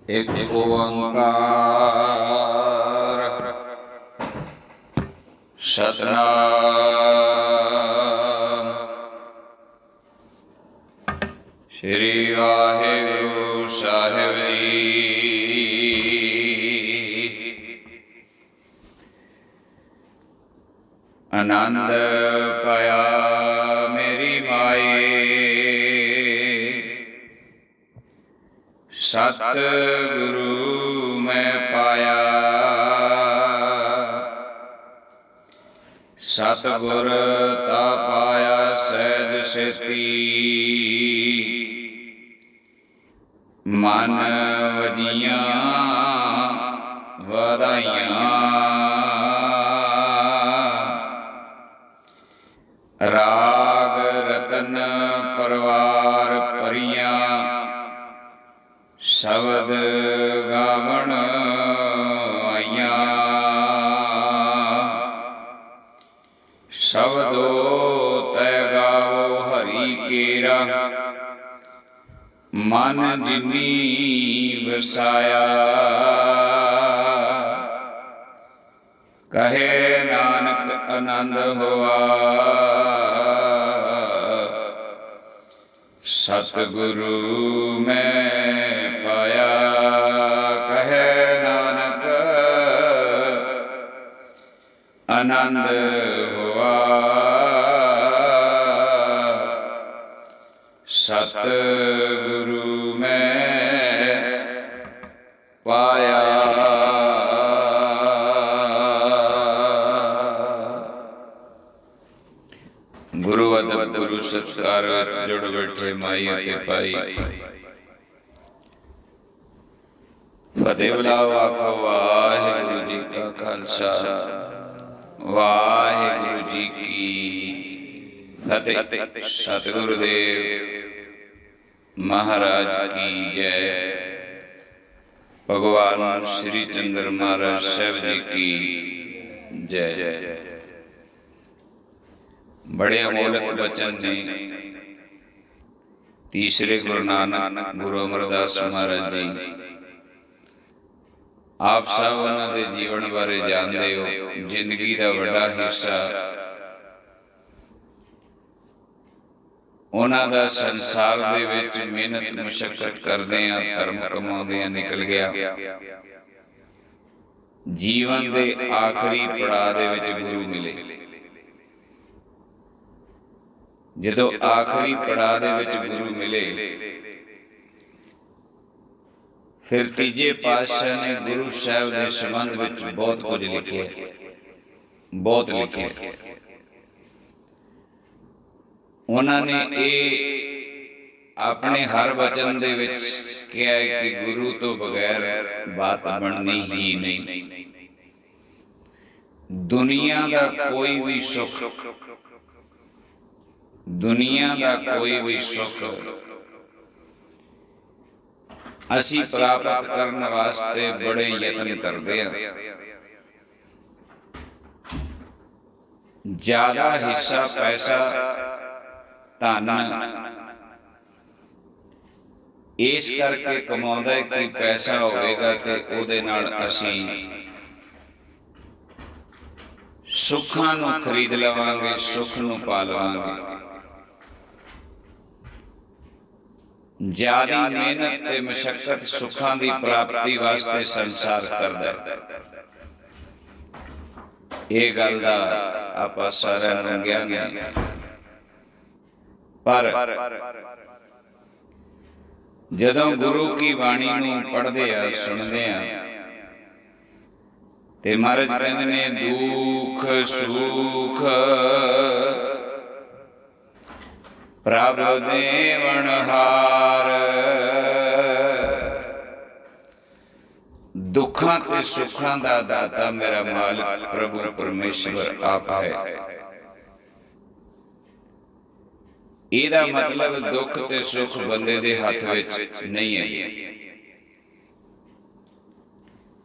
एक ओंकार सतनाम श्री वाहिगुरु साहिब जी। आनंद पाया मेरी माए, सतगुरु मैं पाया। सतगुर ता पाया सहज सेती, मन वजियां वधाइयां। राग रतन परवार परियां, शब्द गावण आइयां। शब्दो तै गावो हरि केरा, मन जिनी वसाया। कहे नानक आनंद होआ, सतगुरु मैं पाया। कहे नानक आनंद होआ, सतगुरु मैं पाया। गुरु अदब गुरु सत्कार जुड़ बैठे माई अते पाई। फतेह बुलाओ आखो वाहिगुरु जी का खालसा, वाहिगुरु जी की फतेह। सतगुरुदेव महाराज की जय। भगवान श्री चंद्र महाराज साहब जी की जय। बड़े अमोलक वचन ने तीसरे गुरु नानक गुरु अमरदास महाराज जी। आप सब उन्होंने जीवन बारे जानते हो। जिंदगी का बड़ा हिस्सा उन्हों का संसार दे विच मेहनत मुशक्कत करदियां धर्म कमाउंदियां निकल गया। जीवन के आखिरी पड़ाव दे विच गुरु मिले। जदों आखिरी पड़ाव दे विच गुरु मिले, फिर तीजे पातशाह ने गुरु साहब के संबंध विच बहुत कुछ लिखे, बहुत लिखे। उन्होंने ये अपने हर वचन दे विच कहा है कि गुरु तो बगैर बात बननी ही नहीं। दुनिया का कोई भी सुख, दुनिया का कोई भी सुख असी प्राप्त करने वास्ते बड़े यत्न करते हैं। ज्यादा हिस्सा पैसा धन इस करके कमाउंदा कि पैसा होगा तो उहदे नाल असी सुखां नूं खरीद लवांगे, सुख नूं पा लवांगे। ज्यादा मेहनत ते मशक्कत सुखां दी प्राप्ति वास्ते संसार करदा है। ये गल दा आपां सारिआं नूं ज्ञान है। पर जदों गुरु की बाणी नूं पढ़दे आ सुनदे आ ते महाराज कहंदे ने दुख सुख प्रभ देवनहार। दुखां ते सुखां दा दाता मेरा मालिक प्रभु परमेश्वर आप है। ਇਹਦਾ मतलब दुख ते सुख बंदे दे हथ विच नहीं है।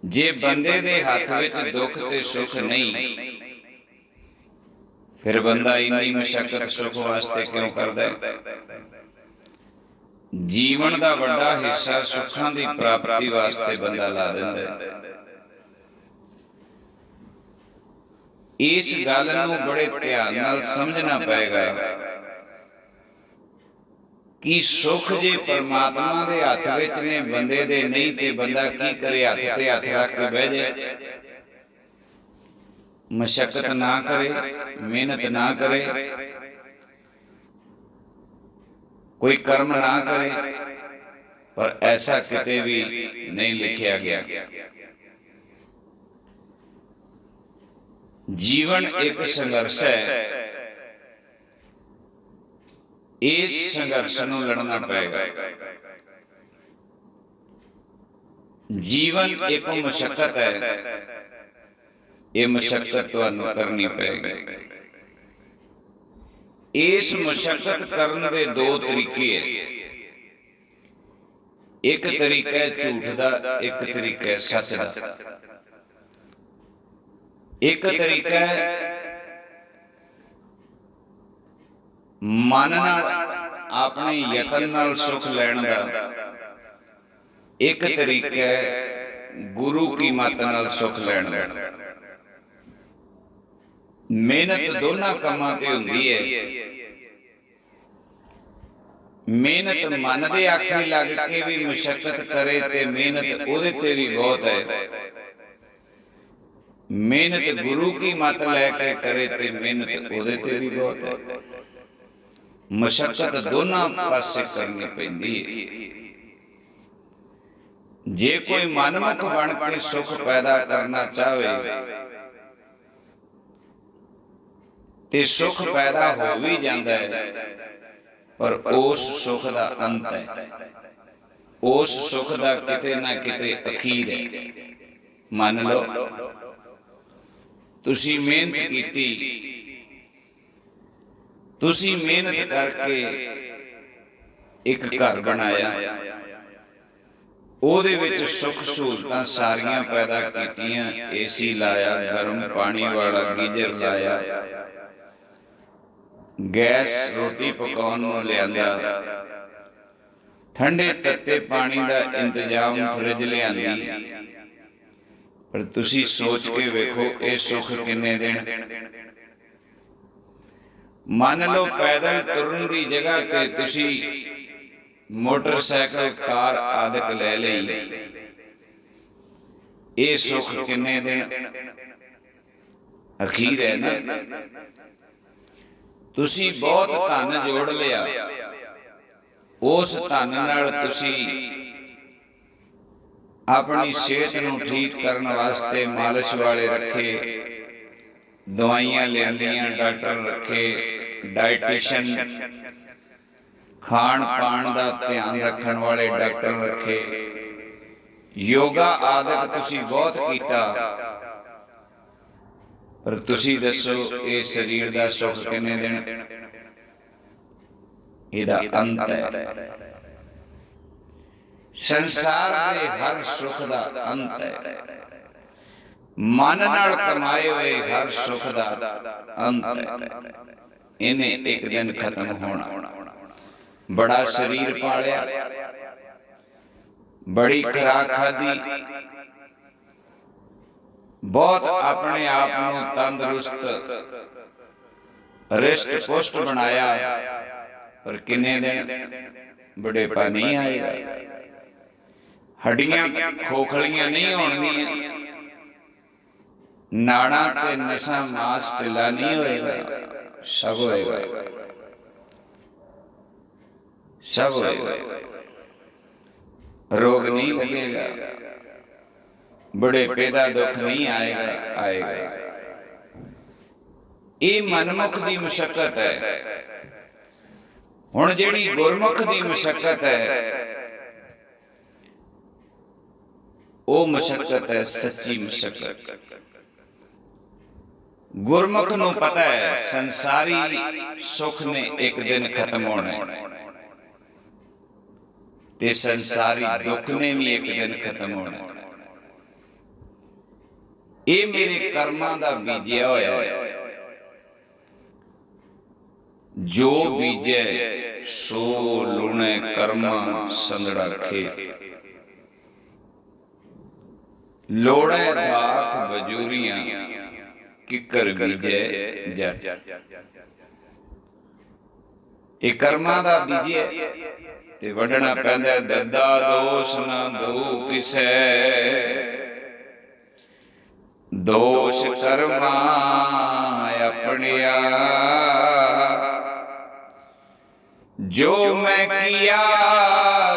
जे बंदे दे हथ विच दुख ते सुख नहीं, फिर बंदा इन्नी मशक्कत सुख वास्ते क्यों करदा है? ਜੀਵਨ ਦਾ ਵੱਡਾ ਹਿੱਸਾ ਸੁੱਖਾਂ ਦੀ ਪ੍ਰਾਪਤੀ ਵਾਸਤੇ ਬੰਦਾ ਲਾ ਦਿੰਦਾ ਹੈ। ਇਸ ਗੱਲ ਨੂੰ ਬੜੇ ਧਿਆਨ ਨਾਲ ਸਮਝਣਾ ਪਏਗਾ ਕਿ ਸੁੱਖ ਜੇ ਪਰਮਾਤਮਾ ਦੇ ਹੱਥ ਵਿੱਚ ਨੇ, ਬੰਦੇ ਦੇ ਨਹੀਂ, ਤੇ ਬੰਦਾ ਕੀ ਕਰੇ? ਹੱਥ ਤੇ ਹੱਥ ਰੱਖ ਕੇ ਬਹਿ ਜਾਏ, ਮਸ਼ੱਕਤ ਨਾ ਕਰੇ, ਮਿਹਨਤ ਨਾ ਕਰੇ, ਕੋਈ ਕਰਮ ਨਾ ਕਰੇ। ਪਰ ਐਸਾ ਕਿਤੇ ਵੀ ਨਹੀਂ ਲਿਖਿਆ ਗਿਆ। ਜੀਵਨ ਇੱਕ ਸੰਘਰਸ਼ ਹੈ। ਇਸ ਸੰਘਰਸ਼ ਨੂੰ ਲੜਨਾ ਪਏਗਾ। ਜੀਵਨ ਇੱਕ ਮਸ਼ੱਕਤ ਹੈ। ਇਹ ਮਸ਼ੱਕਤ ਤੁਹਾਨੂੰ ਕਰਨੀ ਪਏਗੀ। ਇਸ ਮਸ਼ੱਕਤ ਕਰਨ ਦੇ ਦੋ ਤਰੀਕੇ ਹੈ। ਇੱਕ ਤਰੀਕਾ ਹੈ ਝੂਠ ਦਾ, ਇੱਕ ਤਰੀਕਾ ਹੈ ਸੱਚ ਦਾ। ਇੱਕ ਤਰੀਕਾ ਹੈ ਮਨ ਨਾਲ, ਆਪਣੇ ਯਤਨ ਨਾਲ ਸੁੱਖ ਲੈਣ ਦਾ। ਇੱਕ ਤਰੀਕਾ ਹੈ ਗੁਰੂ ਕੀ ਮੱਤ ਨਾਲ ਸੁੱਖ ਲੈਣ ਦਾ। ਮਿਹਨਤ ਦੋਨਾਂ ਕੰਮਾਂ ਤੇ ਹੁੰਦੀ ਹੈ। ਮਿਹਨਤ ਮਨ ਦੇ ਆਖੇ ਲੱਗ ਕੇ ਵੀ ਮਸ਼ੱਕਤ ਕਰੇ ਤੇ ਮਿਹਨਤ ਉਹਦੇ ਤੇ ਵੀ ਬਹੁਤ ਹੈ। ਮਿਹਨਤ ਗੁਰੂ ਕੀ ਮੱਤ ਲੈ ਕੇ ਕਰੇ ਤੇ ਮਿਹਨਤ ਉਹਦੇ ਤੇ ਵੀ ਬਹੁਤ ਹੈ। ਮਸ਼ੱਕਤ ਦੋਨਾਂ ਪਾਸੇ ਕਰਨੀ ਪੈਂਦੀ ਹੈ। ਜੇ ਕੋਈ ਮਨਮੁਖ ਬਣ ਕੇ ਸੁੱਖ ਪੈਦਾ ਕਰਨਾ ਚਾਹੇ ਤੇ ਸੁੱਖ ਪੈਦਾ ਹੋ ਵੀ ਜਾਂਦਾ ਹੈ, ਪਰ ਉਸ ਸੁੱਖ ਦਾ ਅੰਤ ਹੈ। ਉਸ ਸੁੱਖ ਦਾ ਕਿਤੇ ਨਾ ਕਿਤੇ ਅਖੀਰ ਹੈ। ਮੰਨ ਲਓ ਤੁਸੀਂ ਮਿਹਨਤ ਕੀਤੀ, ਤੁਸੀਂ ਮਿਹਨਤ ਕਰਕੇ ਇੱਕ ਘਰ ਬਣਾਇਆ, ਉਹਦੇ ਵਿੱਚ ਸੁੱਖ ਸਹੂਲਤਾਂ ਸਾਰੀਆਂ ਪੈਦਾ ਕੀਤੀਆਂ, ਏਸੀ ਲਾਇਆ, ਗਰਮ ਪਾਣੀ ਵਾਲਾ ਗੀਜ਼ਰ ਲਾਇਆ, ਗੈਸ ਰੋਟੀ ਪਕਾਉਣ ਨੂੰ ਲਿਆਂਦਾ, ਠੰਡੇ ਤੱਤੇ ਪਾਣੀ ਦਾ ਇੰਤਜ਼ਾਮ, ਫਰਿੱਜ ਲਿਆਂਦੀ। ਪਰ ਤੁਸੀਂ ਸੋਚ ਕੇ ਵੇਖੋ ਇਹ ਸੁੱਖ ਕਿੰਨੇ ਦਿਨ? ਮੰਨ ਲਓ ਪੈਦਲ ਤੁਰਨ ਦੀ ਜਗ੍ਹਾ ਤੇ ਤੁਸੀਂ ਮੋਟਰਸਾਈਕਲ, ਕਾਰ ਆਦਿਕ ਲੈ ਲਈ, ਇਹ ਸੁੱਖ ਕਿੰਨੇ ਦਿਨ? ਅਖੀਰ ਹੈ ਨਾ। ਤੁਸੀਂ ਬਹੁਤ ਧਨ ਜੋੜ ਲਿਆ, ਉਸ ਧਨ ਨਾਲ ਤੁਸੀਂ ਆਪਣੀ ਸਿਹਤ ਨੂੰ ਠੀਕ ਕਰਨ ਵਾਸਤੇ ਮਾਲਿਸ਼ ਵਾਲੇ ਰੱਖੇ, ਦਵਾਈਆਂ ਲਿਆਂਦੀਆਂ, ਡਾਕਟਰ ਰੱਖੇ, ਡਾਈਟੀਸ਼ੀਅਨ, ਖਾਣ ਪਾਣ ਦਾ ਧਿਆਨ ਰੱਖਣ ਵਾਲੇ ਡਾਕਟਰ ਰੱਖੇ, ਯੋਗਾ ਆਦਿਕ ਤੁਸੀਂ ਬਹੁਤ ਕੀਤਾ। ਪਰ ਤੁਸੀਂ ਦੱਸੋ ਇਹ ਸਰੀਰ ਦਾ ਸੁੱਖ ਕਿੰਨੇ ਦਿਨ? ਇਹਦਾ ਅੰਤ ਹੈ। ਸੰਸਾਰ ਦੇ ਹਰ ਸੁੱਖ ਦਾ ਅੰਤ ਹੈ। ਮਨ ਨਾਲ ਕਮਾਏ ਹੋਏ ਹਰ ਸੁੱਖ ਦਾ ਅੰਤ ਹੈ। ਇਹਨੇ ਇੱਕ ਦਿਨ ਖਤਮ ਹੋਣਾ। ਬੜਾ ਸਰੀਰ ਪਾਲਿਆ, ਬੜੀ ਖੁਰਾਕ ਖਾਧੀ, ਬਹੁਤ ਆਪਣੇ ਆਪ ਨੂੰ ਤੰਦਰੁਸਤ, ਰਿਸ਼ਟ ਪੁਸ਼ਟ ਬਣਾਇਆ, ਪਰ ਕਿੰਨੇ ਦਿਨ? ਬੁਢੇਪਾ ਨਹੀਂ ਆਏਗਾ। ਹੱਡੀਆਂ ਖੋਖਲੀਆਂ ਨਹੀਂ ਹੋਣਗੀਆਂ, ਨਾੜਾਂ ਤੇ ਨਸਾਂ ਮਾਸ ਢਿੱਲਾ ਨਹੀਂ ਹੋਏਗਾ, ਸਭ ਹੋਏਗਾ, ਸਭ ਹੋਏਗਾ। ਰੋਗ ਨਹੀਂ ਲੱਗੇਗਾ, ਬੁਢੇਪੇ ਦਾ ਦੁੱਖ ਨਹੀਂ ਆਏਗਾ। ਇਹ ਮਨਮੁਖ ਦੀ ਮੁਸ਼ੱਕਤ ਹੈ। ਹੁਣ ਜਿਹੜੀ ਗੁਰਮੁਖ ਦੀ ਮੁਸ਼ੱਕਤ ਹੈ, ਉਹ ਮੁਸ਼ੱਕਤ ਹੈ ਸੱਚੀ ਮੁਸ਼ੱਕਤ। ਗੁਰਮੁਖ ਨੂੰ ਪਤਾ ਹੈ ਸੰਸਾਰੀ ਸੁੱਖ ਨੇ ਇੱਕ ਦਿਨ ਖਤਮ ਹੋਣਾ ਹੈ ਤੇ ਸੰਸਾਰੀ ਦੁੱਖ ਨੇ ਵੀ ਇੱਕ ਦਿਨ ਖਤਮ ਹੋਣਾ ਹੈ। ਇਹ ਮੇਰੇ ਕਰਮਾਂ ਦਾ ਬੀਜਿਆ ਹੋਇਆ ਹੈ। जो बीजे सो लूणे कर्मा संदड़ा खेत। लोड़े दाख बजूरियां किकर बीजे जट। ये कर्मा दा बीजे ते वढ़ना पैंदा दद्दा दोष ना दो किसे। दोष कर्मा अपनिया जो मैं किया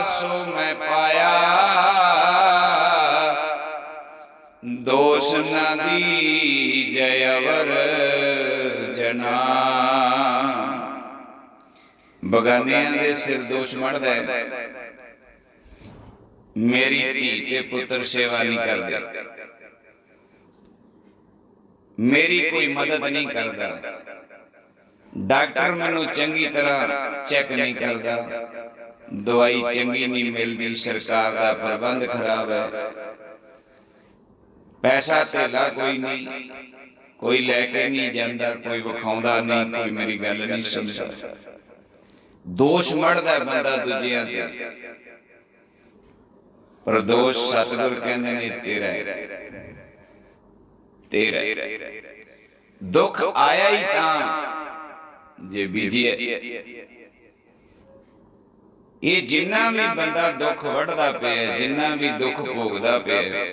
सो मैं पाया। दोष न दीजे अवर जना। बगानियां दे सिर दोष मढ़दा है, मेरी धी ते पुत्र सेवा नहीं करदे, मेरी कोई मदद नहीं करता, डॉक्टर मैनू चंगी तरह चेक नहीं करता, दवाई चंगी नहीं मिलती, सरकार का प्रबंध खराब है, पैसा धेला कोई नहीं, कोई लैके नहीं जाता, कोई विखाउंदा नहीं, कोई मेरी गल नहीं सुनता। दोष मढ़दा बंदा दूजियां ते, पर दोष सतगुर कहंदे ने तेरा तेरा। दुख आया ही तां जे बीजिए। ये जिन्ना भी बंदा दुख वढ़दा पिया, जिन्ना भी दुख भोगदा पिया,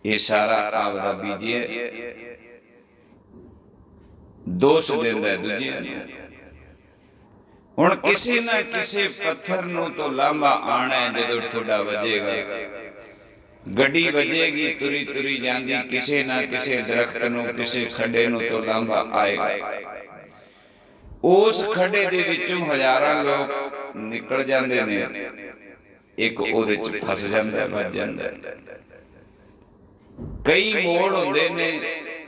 ये सारा आपदा बीजिए दोष दिंदा दूजियां नूं। हुण किसी ना किसी पत्थर नूं तो लांभा आना है। जदों ठुड्डा वजेगा, गड्डी वजेगी, तुरी तुरी जांदी, किसी ना किसी दरख्त नूं, किसी खड्डे नूं तो लांभा आएगा। उस खड्डे दे विचों हज़ारां लोग निकल जांदे ने, एक ओहदे च फस जांदा, बच जांदा। कई मोड़ हुंदे ने,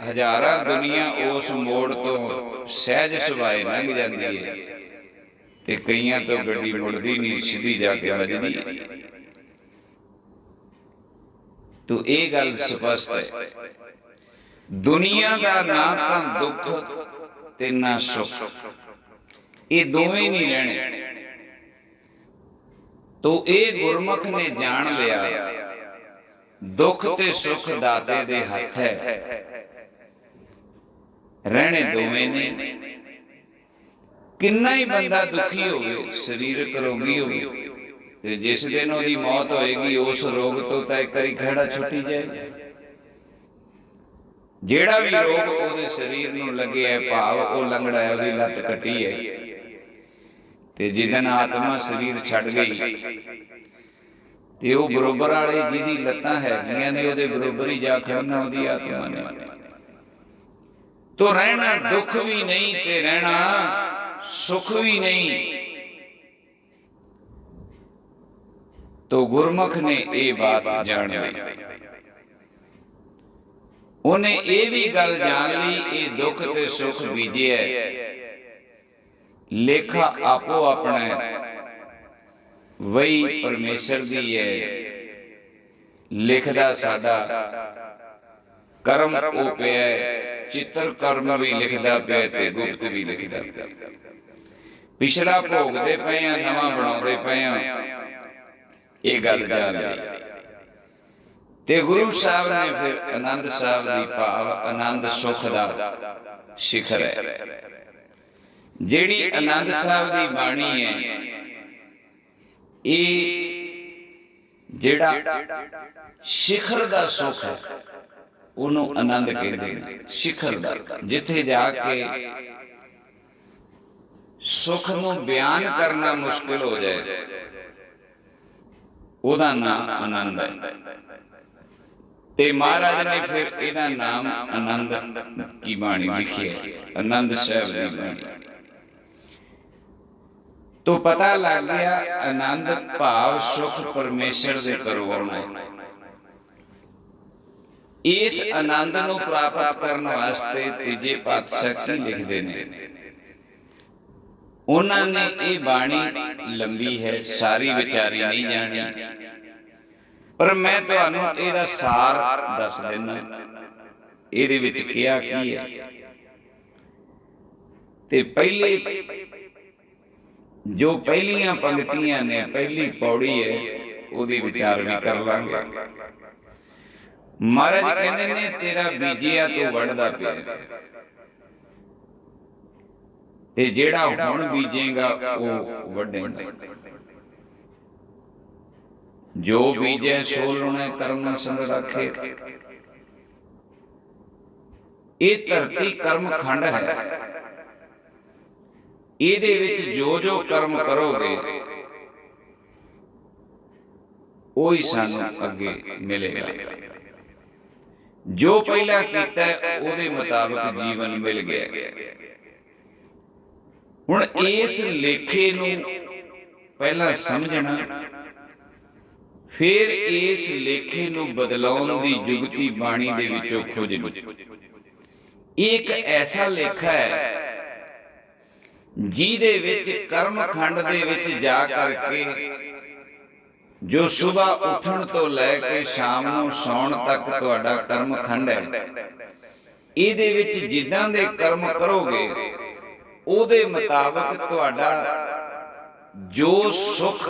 हज़ारां दुनिया उस मोड़ तो सहज सुभाए लंघ जांदी है, ते कईयां तो गड्डी मुड़दी नहीं, सीधी जाके वजदी है। तो ये गल स्पष्ट है, दुनिया का ना तां दुख ते ना सुख, ये दोवें नहीं रहने। तो ये गुरमुख ने जान लिया, दुख ते सुख दाते दे हथ है, रहने दोवें ने। किन्ना ही बंदा दुखी होवे, शरीरक रोगी होवे, ते जिस दिन ओदी मौत होएगी, उस रोग तो तां एक बारी खहड़ा छुट्टी जाए। जेड़ा भी रोग ओदे शरीर नूं लगे है, भाव ओ लंगड़ा है, ओदी लत कटी है, ते जिदन आत्मा शरीर छड़ गई, ते ओ बरोबर वाले जिहदी लत्तां हैगियां ने, ओदे बरोबर ही जा खड़ना ओदी आत्मा ने। तो रहना दुख भी नहीं ते रहना सुख भी नहीं। तो गुरमुख ने ये बात जान ली, उन्हें ये भी गल जान ली, ये दुख ते सुख बीजे लेखा आपो अपना वही परमेश्वर दी है। लिखदा साडा कर्म ओ पिया, चित्र कर्म भी लिखदा पिया ते गुप्त भी लिखदा पिया। पिछला भोगदे पे आ, नवा बनाउंदे पे आ, ये गल जान ली। ते गुरु साहब ने फिर आनंद साहब दी भाव आनंद सुख दा शिखर है। जेड़ी आनंद साहब दी बाणी है, ये जेड़ा शिखर दा सुख है, उन्हों आनंद कहते हैं। शिखर दा जिथे जाके सुख नूं बयान करना मुश्किल हो जाए, ओदा नाम आनंद है। ते महाराज ने फिर इहदा नाम आनंद की बाणी लिखी है, आनंद साहब दी बाणी। तो पता लग गया आनंद भाव सुख परमेश्वर दे करवाउणा है। इस आनंद नूं प्राप्त करने वास्ते तीजे पातशाह की लिखते हैं। उन्होंने ये बाणी लंबी है, सारी विचारी नहीं जानी, पर मैं तुहानूं इहदा सार दस देना। इहदे विच किहा की है, ਤੇ ਪਹਿਲੀ ਜੋ ਪਹਿਲੀਆਂ ਪੰਕਤੀਆਂ ਨੇ, ਪਹਿਲੀ ਪੌੜੀ ਹੈ, ਉਹਦੀ ਵਿਚਾਰ ਵੀ ਕਰ ਲਾਂਗੇ। ਮਹਾਰਾਜ ਕਹਿੰਦੇ ਨੇ ਤੇਰਾ ਬੀਜਿਆ ਤੂੰ ਵੱਢਦਾ ਪਿਆ, ਤੇ ਜਿਹੜਾ ਹੁਣ ਬੀਜੇਗਾ ਉਹ ਵੱਢੇਗਾ। ਜੋ ਬੀਜੇ ਸੋ ਲੁਣੇ ਕਰਮ ਸੰਗ ਰਾਖੇ। ਇਹ ਧਰਤੀ ਕਰਮ ਖੰਡ ਹੈ, ਇਹਦੇ ਵਿੱਚ ਜੋ ਜੋ ਕਰਮ ਕਰੋਗੇ ਉਹੀ ਸਾਨੂੰ ਅੱਗੇ ਮਿਲੇਗਾ। ਜੋ ਪਹਿਲਾਂ ਕੀਤਾ ਉਹਦੇ ਮੁਤਾਬਕ ਜੀਵਨ ਮਿਲ ਗਿਆ। ਹੁਣ ਇਸ ਲੇਖੇ ਨੂੰ ਪਹਿਲਾਂ ਸਮਝਣਾ, ਫਿਰ ਇਸ ਲੇਖੇ ਨੂੰ ਬਦਲਾਉਣ ਦੀ ਜੁਗਤੀ ਬਾਣੀ ਦੇ ਵਿੱਚੋਂ ਖੋਜਣੀ। ਇਹ ਇੱਕ ਐਸਾ ਲੇਖਾ ਹੈ ਜਿਹਦੇ ਵਿੱਚ ਕਰਮ ਖੰਡ ਦੇ ਵਿੱਚ ਜਾ ਕਰਕੇ ਜੋ ਸੁਬਾਹ ਉੱਠਣ ਤੋਂ ਲੈ ਕੇ ਸ਼ਾਮ ਨੂੰ ਸੌਣ ਤੱਕ ਤੁਹਾਡਾ ਕਰਮ ਖੰਡ ਹੈ, ਇਹਦੇ ਵਿੱਚ ਜਿੱਦਾਂ ਦੇ ਕਰਮ ਕਰੋਗੇ ਉਹਦੇ ਮੁਤਾਬਕ ਤੁਹਾਡਾ ਜੋ ਸੁੱਖ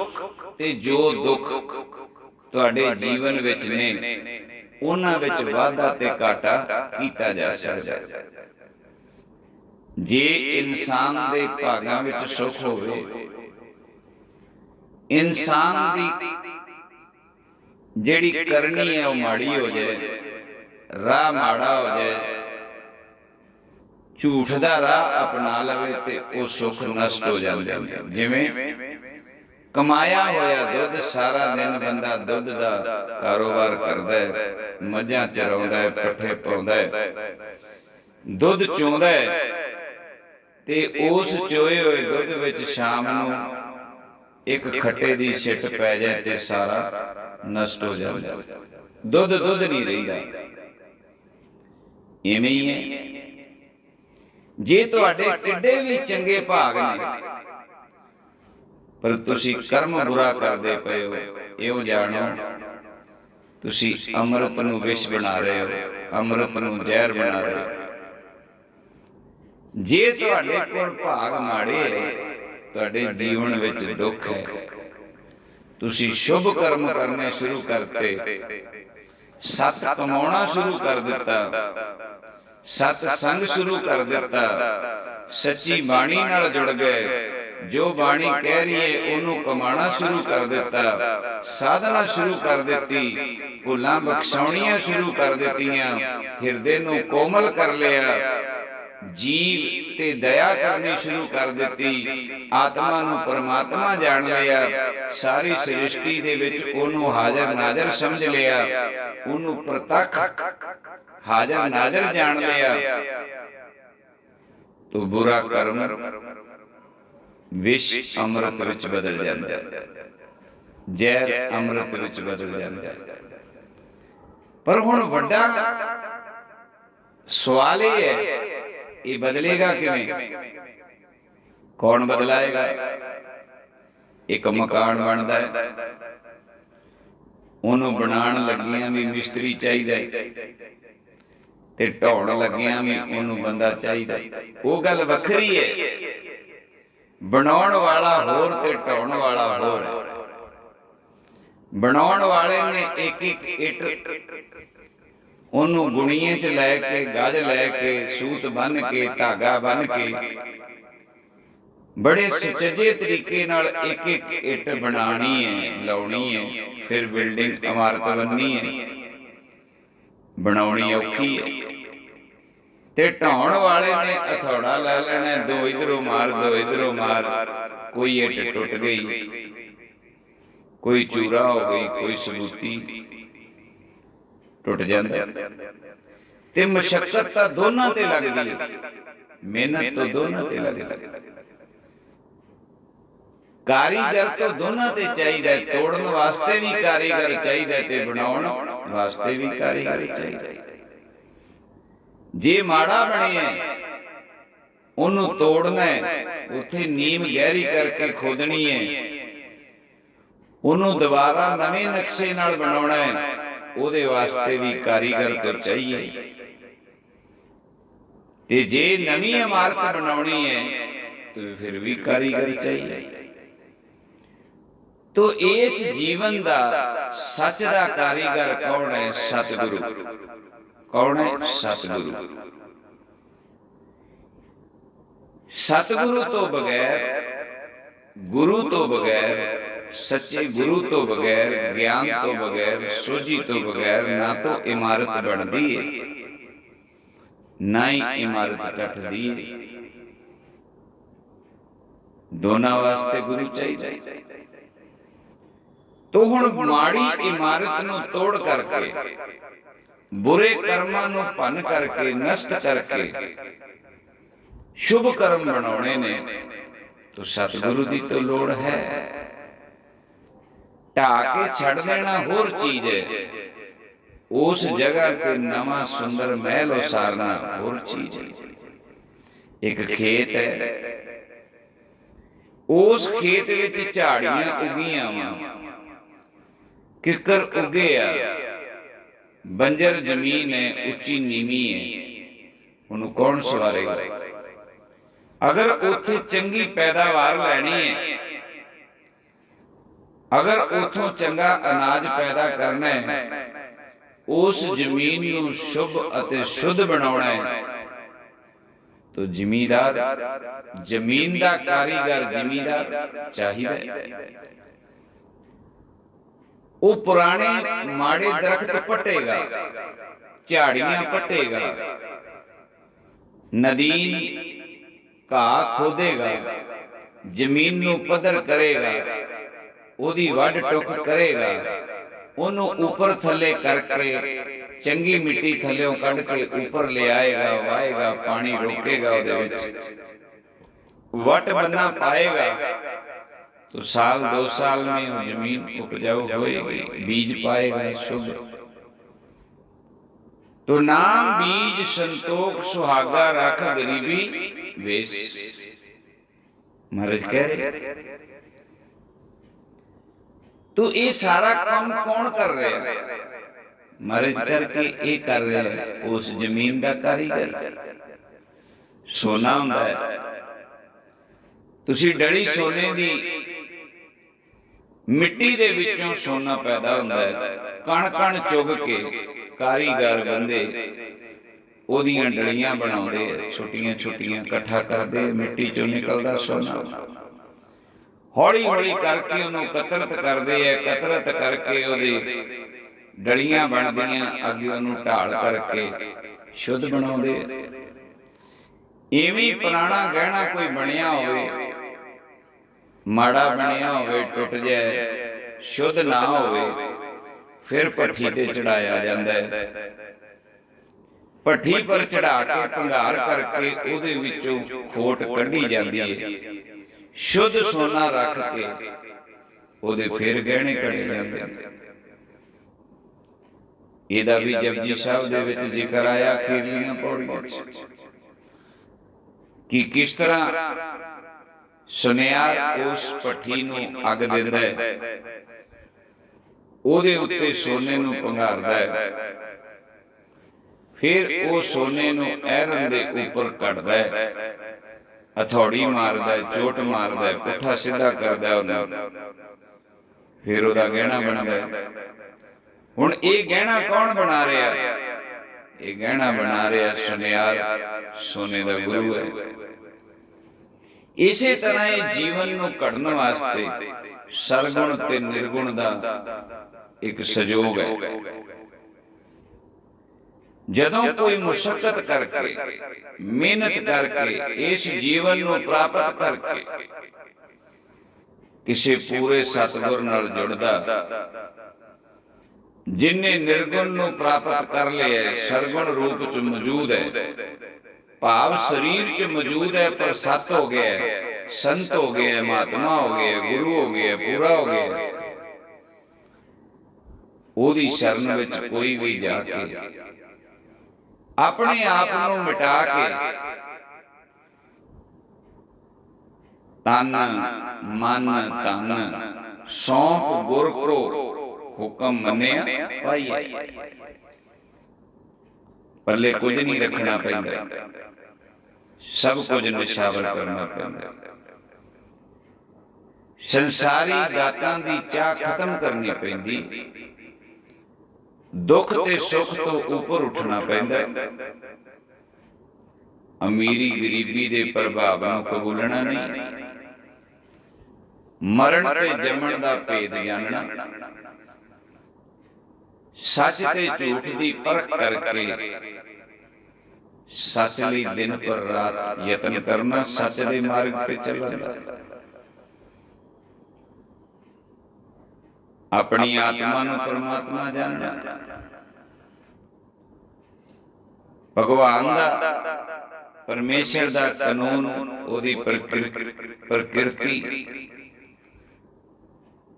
ਤੇ ਜੋ ਦੁੱਖ ਤੁਹਾਡੇ ਜੀਵਨ ਵਿੱਚ ਨੇ, ਉਹਨਾਂ ਵਿੱਚ ਵਾਧਾ ਤੇ ਘਾਟਾ ਕੀਤਾ ਜਾ ਸਕਦਾ ਹੈ। ਜੇ ਇਨਸਾਨ ਦੇ ਭਾਗਾਂ ਵਿੱਚ ਸੁੱਖ ਹੋਵੇ, ਇਨਸਾਨ ਦੀ ਜਿਹੜੀ ਕਰਨੀ ਹੈ ਉਹ ਮਾੜੀ ਹੋ ਜਾਏ, ਰਾਹ ਮਾੜਾ ਹੋ ਜਾਏ, ਝੂਠ ਦਾ ਰਾਹ ਅਪਣਾ ਲਵੇ ਤੇ ਉਹ ਸੁੱਖ ਨਸ਼ਟ ਹੋ ਜਾਂਦੇ ਨੇ। ਜਿਵੇਂ ਕਮਾਇਆ ਹੋਇਆ ਦੁੱਧ, ਸਾਰਾ ਦਿਨ ਬੰਦਾ ਦੁੱਧ ਦਾ ਕਾਰੋਬਾਰ ਕਰਦਾ ਹੈ, ਮੱਝਾਂ ਚਰਾਉਂਦਾ ਹੈ, ਪੱਠੇ ਪਾਉਂਦਾ ਹੈ, ਦੁੱਧ ਚੋਂਦਾ ਹੈ, ਤੇ ਉਸ ਚੋਏ ਹੋਏ ਦੁੱਧ ਵਿੱਚ ਸ਼ਾਮ ਨੂੰ ਇੱਕ ਖੱਟੇ ਦੀ ਛਿੱਟ ਪੈ ਜਾਏ ਤੇ ਸਾਰਾ ਨਸ਼ਟ ਹੋ ਜਾਂਦਾ, ਦੁੱਧ ਨਹੀਂ ਰਹਿੰਦਾ। ਇਵੇਂ ਹੀ ਹੈ, ਜੇ ਤੁਹਾਡੇ ਕਿੱਡੇ ਵੀ ਚੰਗੇ ਭਾਗ ਨੇ ਪਰ ਤੁਸੀਂ ਕਰਮ ਬੁਰਾ ਕਰਦੇ ਪਏ ਹੋ, ਇਹੋ ਜਾਣੋ ਤੁਸੀਂ ਅੰਮ੍ਰਿਤ ਨੂੰ ਵਿਸ਼ ਬਣਾ ਰਹੇ ਹੋ, ਅੰਮ੍ਰਿਤ ਨੂੰ ਜ਼ਹਿਰ ਬਣਾ ਰਹੇ ਹੋ। ਜੇ ਤੁਹਾਡੇ ਕੋਲ ਭਾਗ ਮਾੜੇ ਹੈ, ਤੁਹਾਡੇ ਜੀਵਨ ਵਿੱਚ ਦੁੱਖ ਹੈ, ਤੁਸੀਂ ਸ਼ੁਭ ਕਰਮ ਕਰਨੇ ਸ਼ੁਰੂ ਕਰਤੇ, ਸੱਤ ਕਮਾਉਣਾ ਸ਼ੁਰੂ ਕਰ ਦਿੱਤਾ, ਸਤ ਸੰਗ ਸ਼ੁਰੂ ਕਰ ਦਿੱਤਾ, ਸੱਚੀ ਬਾਣੀ ਨਾਲ ਜੁੜ ਗਏ, ਜੋ ਬਾਣੀ ਕਹਿ ਰਹੀ ਹੈ ਉਹਨੂੰ ਕਮਾਣਾ ਸ਼ੁਰੂ ਕਰ ਦਿੱਤਾ, ਸਾਧਨਾ ਸ਼ੁਰੂ ਕਰ ਦਿੱਤੀ, ਭੁੱਲਾਂ ਬਖਸ਼ਾਉਣੀਆਂ ਸ਼ੁਰੂ ਕਰ ਦਿੱਤੀਆਂ, ਹਿਰਦੇ ਨੂੰ ਕੋਮਲ ਕਰ ਲਿਆ, ਜੀਵ ਤੇ ਦਇਆ ਕਰਨੀ ਸ਼ੁਰੂ ਕਰ ਦਿੱਤੀ, ਆਤਮਾ ਨੂੰ ਪਰਮਾਤਮਾ ਜਾਣ ਲਿਆ, ਸਾਰੀ ਸ੍ਰਿਸ਼ਟੀ ਦੇ ਵਿੱਚ ਉਹਨੂੰ ਹਾਜ਼ਰ ਨਾਜ਼ਰ ਸਮਝ ਲਿਆ, ਉਹਨੂੰ ਪ੍ਰਤੱਖ ਹਾਜ਼ਰ ਨਾਜ਼ਰ ਜਾਣ ਲਿਆ, ਤੋ ਬੁਰਾ ਕਰਮ ਵਿਸ਼ ਅੰਮ੍ਰਿਤ ਵਿੱਚ ਬਦਲ ਜਾਂਦਾ ਹੈ, ਜ਼ਹਿਰ ਅੰਮ੍ਰਿਤ ਵਿੱਚ ਬਦਲ ਜਾਂਦਾ ਹੈ। ਪਰ ਹੁਣ ਵੱਡਾ ਸਵਾਲ ਇਹ ਹੈ, ਇਹ ਬਦਲੇਗਾ ਕਿਵੇਂ? ਕੌਣ ਬਦਲਾਏਗਾ? ਇੱਕ ਮਕਾਨ ਬਣਦਾ ਹੈ, ਉਹਨੂੰ ਬਣਾਉਣ ਲੱਗਿਆਂ ਵੀ ਮਿਸਤਰੀ ਚਾਹੀਦਾ ਤੇ ਢਾਉਣ ਲੱਗਿਆਂ ਵੀ ਉਹਨੂੰ ਬੰਦਾ ਚਾਹੀਦਾ। ਉਹ ਗੱਲ ਵੱਖਰੀ ਹੈ, ਬਣਾਉਣ ਵਾਲਾ ਹੋਰ ਤੇ ਢਾਉਣ ਵਾਲਾ ਹੋਰ। ਬਣਾਉਣ ਵਾਲੇ ਨੇ ਇੱਕ ਇੱਕ ਇੱਟ ਉਹਨੂੰ ਗੁਣੀਏ ਚ ਲੈ ਕੇ, ਗੱਜ ਲੈ ਕੇ, ਸੂਤ ਬੰਨ ਕੇ, ਧਾਗਾ ਬੰਨ ਕੇ ਬੜੇ ਸੁਚੱਜੇ ਤਰੀਕੇ ਨਾਲ ਇੱਕ ਇੱਕ ਇੱਟ ਬਣਾਉਣੀ ਹੈ, ਲਾਉਣੀ ਹੈ, ਫਿਰ ਬਿਲਡਿੰਗ ਇਮਾਰਤ ਬਣਨੀ ਹੈ। ਬਣਾਉਣੀ ਔਖੀ ਹੈ ਤੇ ਢਾਉਣ ਵਾਲੇ ਨੇ ਹਥੌੜਾ ਲੈ ਲੈਣਾ, ਦੋ ਇਧਰੋਂ ਮਾਰ, ਦੋ ਇਧਰੋਂ ਮਾਰ, ਕੋਈ ਇੱਟ ਟੁੱਟ ਗਈ, ਕੋਈ ਚੂਰਾ ਹੋ ਗਈ, ਕੋਈ ਸਬੂਤੀ ਟੁੱਟ ਜਾਂਦਾ। ਤੇ ਮਸ਼ੱਕਤ ਤਾਂ ਦੋਨਾਂ ਤੇ ਲੱਗਦੀ ਹੈ, ਮਿਹਨਤ ਤਾਂ ਦੋਨਾਂ ਤੇ ਲੱਗਦੀ ਹੈ, ਕਾਰੀਗਰ ਤਾਂ ਦੋਨਾਂ ਤੇ ਚਾਹੀਦਾ, ਤੋੜਨ ਵਾਸਤੇ ਵੀ ਕਾਰੀਗਰ ਚਾਹੀਦਾ ਤੇ ਬਣਾਉਣ ਵਾਸਤੇ ਵੀ ਕਾਰੀਗਰ ਚਾਹੀਦਾ। ਜੇ ਮਾੜਾ ਬਣਿਆ ਉਹਨੂੰ ਤੋੜਨਾ, ਉੱਥੇ ਨੀਮ ਗਹਿਰੀ ਕਰਕੇ ਖੋਦਣੀ ਹੈ, ਉਹਨੂੰ ਦੁਬਾਰਾ ਨਵੇਂ ਨਕਸ਼ੇ ਨਾਲ ਬਣਾਉਣਾ ਹੈ, ਉਹਦੇ ਵਾਸਤੇ ਵੀ ਕਾਰੀਗਰ ਕੋ ਚਾਹੀਏ। ਤੇ ਜੇ ਨਵੀਂ ਇਮਾਰਤ ਬਣਾਉਣੀ ਹੈ तो फिर भी कारीगर चाहिए। तो इस जीवन का सच का कारीगर कौन है? सतगुरु। कौन है? सतगुरु। सतगुरु तो बगैर, गुरु तो बगैर, सच्चे गुरु तो बगैर, ज्ञान तो बगैर, सोझी तो बगैर ना तो इमारत बनती है ना ही इमारत टटदी है। दोनों वास्ते गुरु चाहिए। तो हुण माड़ी इमारत नूं तोड़ करके, बुरे कर्मां नूं भन करके, नष्ट करके शुभ कर्म बनाने ने, तो सतगुरु की तो लोड़ है। ढा के छड़ देना होर चीज है, उस जगह ते नवा सुंदर महल उसारना होर चीज है। एक खेत है, उस खेत विच झाड़ियां उगियां वा, किकर उगे आ, बंजर जमीन है, उच्ची नीवी है, उन्होंने कौन सवारेगा? अगर उत्थे चंगी पैदावार लैनी है, अगर उथों चंगा अनाज पैदा करना है, उस जमीन नूं शुभ अते शुद्ध बनाउणा है, तो जिमीदार, जमीन दा कारीगर जिमीदार चाहिए। वो पुराने माड़े दरख्त पटेगा, झाड़ियां पटेगा, नदीन घाह खोदेगा, जमीन नूं पद्धर करेगा, ओदी वढ टुक करेगा, ओनू ऊपर थले करके चंगी मिट्टी थल्लों कढ़ के ऊपर ले आएगा, वाएगा, पानी रोकेगा, उहदे विच वट बन्ना पाएगा, तो साल 2 साल में वो जमीन उपजाऊ होएगी, बीज पाएगा शुभ। तो नाम बीज संतोख सुहागा रख गरीबी वेश। महाराज कह रहे। तो ये सारा काम कौन कर रहे हैं? महाराज करके ये कर रहे हैं उस जमीन का कारीगर। सोना हुंदा है, तुसी डली सोने दी मिट्टी दे विचों सोना पैदा हुंदा है, कण कण चुग के कारीगर बंदे ओदियां डलियां बनाउंदे, छोटियां छोटियां इकट्ठा करदे, मिट्टी चों निकलदा सोना। हौली हौली करके उन्होंने कतरत करते हैं, कतरत करके ओदी डलियां बनदियां, अगे उन्होंने ढाल करके शुद्ध बनाउंदे। इवें पुराना गहना कोई बनिया होवे, माड़ा बनिया होवे, टुट जाए, शुद्ध ना होवे, फिर भट्ठी ते चढ़ाया जांदा है। भट्ठी पर चढ़ा के भंगार करके उहदे विचों खोट कढ़ी जांदी है, शुद्ध सोना रख के उहदे फिर गहने घड़े जांदे ने। इहदा भी जपजी साहब दे विच जिक्र आया अखीरलियां पौड़ियां कि किस तरह सुनियार उस भट्ठी नूं अग दिंदा है, उहदे उत्ते सोने नूं भंगारदा है, फिर वो सोने नूं ऐरन दे उपर कढ़दा है, हथौड़ी मारदा है, चोट मारदा है, पुट्ठा सीधा करदा है उहनूं, फिर उहदा गहना बनदा है। हुण ये गहना कौन बना रहा? ये गहना बना रहा सुनियार सोने दा गुरु है। इसे तरह ये जीवन नूं घड़न वास्ते सरगुण ते निर्गुण दा एक संयोग है। जदों कोई मुशक्कत करके, मेहनत करके, इस जीवन नूं प्राप्त करके किसी पूरे सतगुर नाल जुड़दा, जिन्हें निर्गुण नूं प्राप्त कर लिया, सरगुण रूप च मौजूद है, भाव शरीर च मौजूद है, पर सत हो गया है, संत हो गया, महात्मा हो गया, गुरु हो गया, पूरा हो गया। ओदी शरण विच कोई भी जाके अपने आप नूं मिटा के तन मन धन सौंप गुर को हुक्म मन्निया पाइए, पल्ले कुछ नहीं रखना पैंदा। सब कुछ निशावर करना पैंदा। संसारी दातां दी चाह खत्म करनी पैंदी। दुख ते सुख तो ऊपर उठना पैंदा। अमीरी गरीबी दे प्रभाव नूं कबूलना नहीं। मरण ते जमण दा भेद जानना। सच ते झूठ दी परख करके सच लई दिन पर रात यतन करना। सच दे मार्ग ते चलना। अपनी आत्मा नूं परमात्मा जानना। भगवान दा परमेश्वर दा कानून ओदी प्रकृति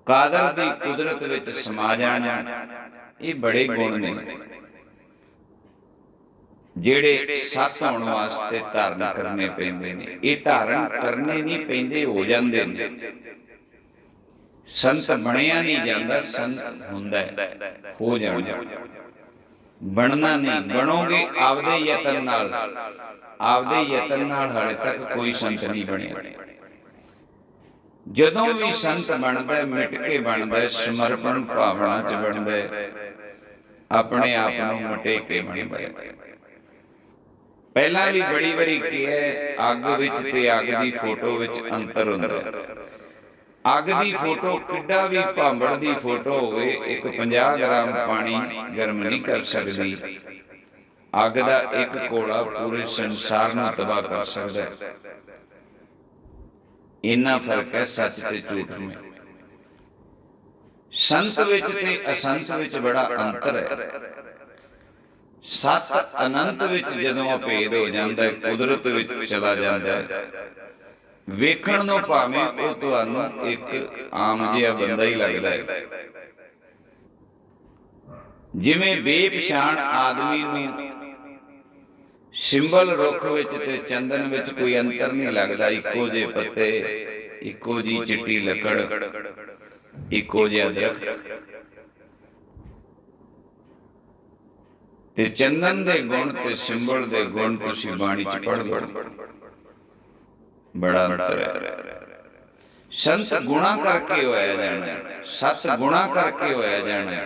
कादर दी कुदरत विच समा जाना। ये बड़े गुण ने जेड़े सत होण वास्ते धारण करने पैंदे ने। ये धारण करने नहीं पैंदे, हो जांदे ने। संत बनिया नहीं जाता, संत हुंदा है, हो जाना। बनना नहीं, बनोगे आपदे यतन नाल। आपदे यतन नाल हाले तक कोई संत नहीं बनिया। जदों भी संत बनदा है मिट के बनदा है, समर्पण भावना च बनदा है, अपने आप नूं मटे के बनदा है। पहला भी बड़ी वारी किया है, अग विच ते अग दी फोटो विच अंतर हुंदा है। अग दी फोटो किड्डा भी भांबड़ दी फोटो होवे, एक 50 ग्राम पानी गर्म नहीं कर सकदी। अग दा एक कोड़ा पूरे संसार नूं तबाह कर सकदा है। इन्ना फर्क है सच ते झूठ में। संत विच ते असंत विच बड़ा अंतर है। सत अनंत विच जदों अभेद हो जांदा है, कुदरत विच चला जांदा है। वेखण नूं भावें ओह तुहानूं एक आम जिहा बंदा ही लगदा है। जिवें बेपछाण आदमी नूं सिंबल रुख विच ते चंदन विच कोई अंतर नहीं लगदा। इक्को जे पत्ते, इक्को जी चिट्टी लकड़, इक्को जिहा दरख्त। ते चंदन दे गुण ते सिंबल दे गुण तुसीं बाणी च पढ़ लो, बड़ा अंतर है। संत गुणा करके होया जाना, सत गुणा करके होया जाना,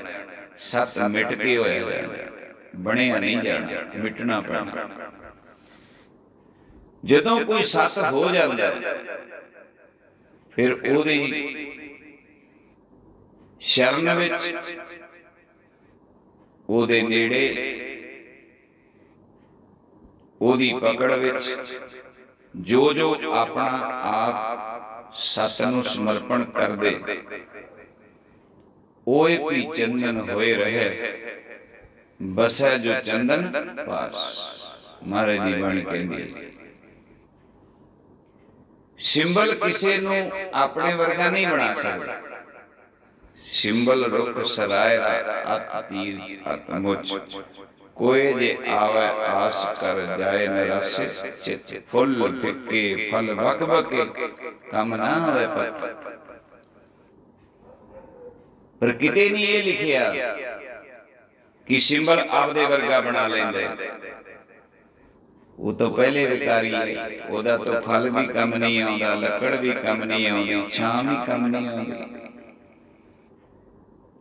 सत मिट के होया जाना, बनिया नहीं जाना, मिटना पैना। जदों कोई सत हो जाता है फिर ओदी शरण विच, ओदे नेड़े, ओदी पकड़ विच जो जो अपना आप सत नूं समर्पण कर दे, ओए भी चंदन होए रहे, बसै जो चंदन पास। महाराज दी बाणी कहंदी है। सिंबल किसी नूं अपने वर्गा नहीं बना सकदा। सिंबल रुख सराय अत तीर अत मुच, कोई जे आवे आस कर जाए निरासे चित। फुल फिक्के फल बक बके, कम ना होवे पत। पर किते नहीं ये लिखिया कि सिंबल आपदे वर्गा बना लेंदे। वो तो पहले विकारी है, ओदा तो फल भी कम नहीं आउंदा, लकड़ भी कम नहीं आउंदी, छां भी कम नहीं आउंदी।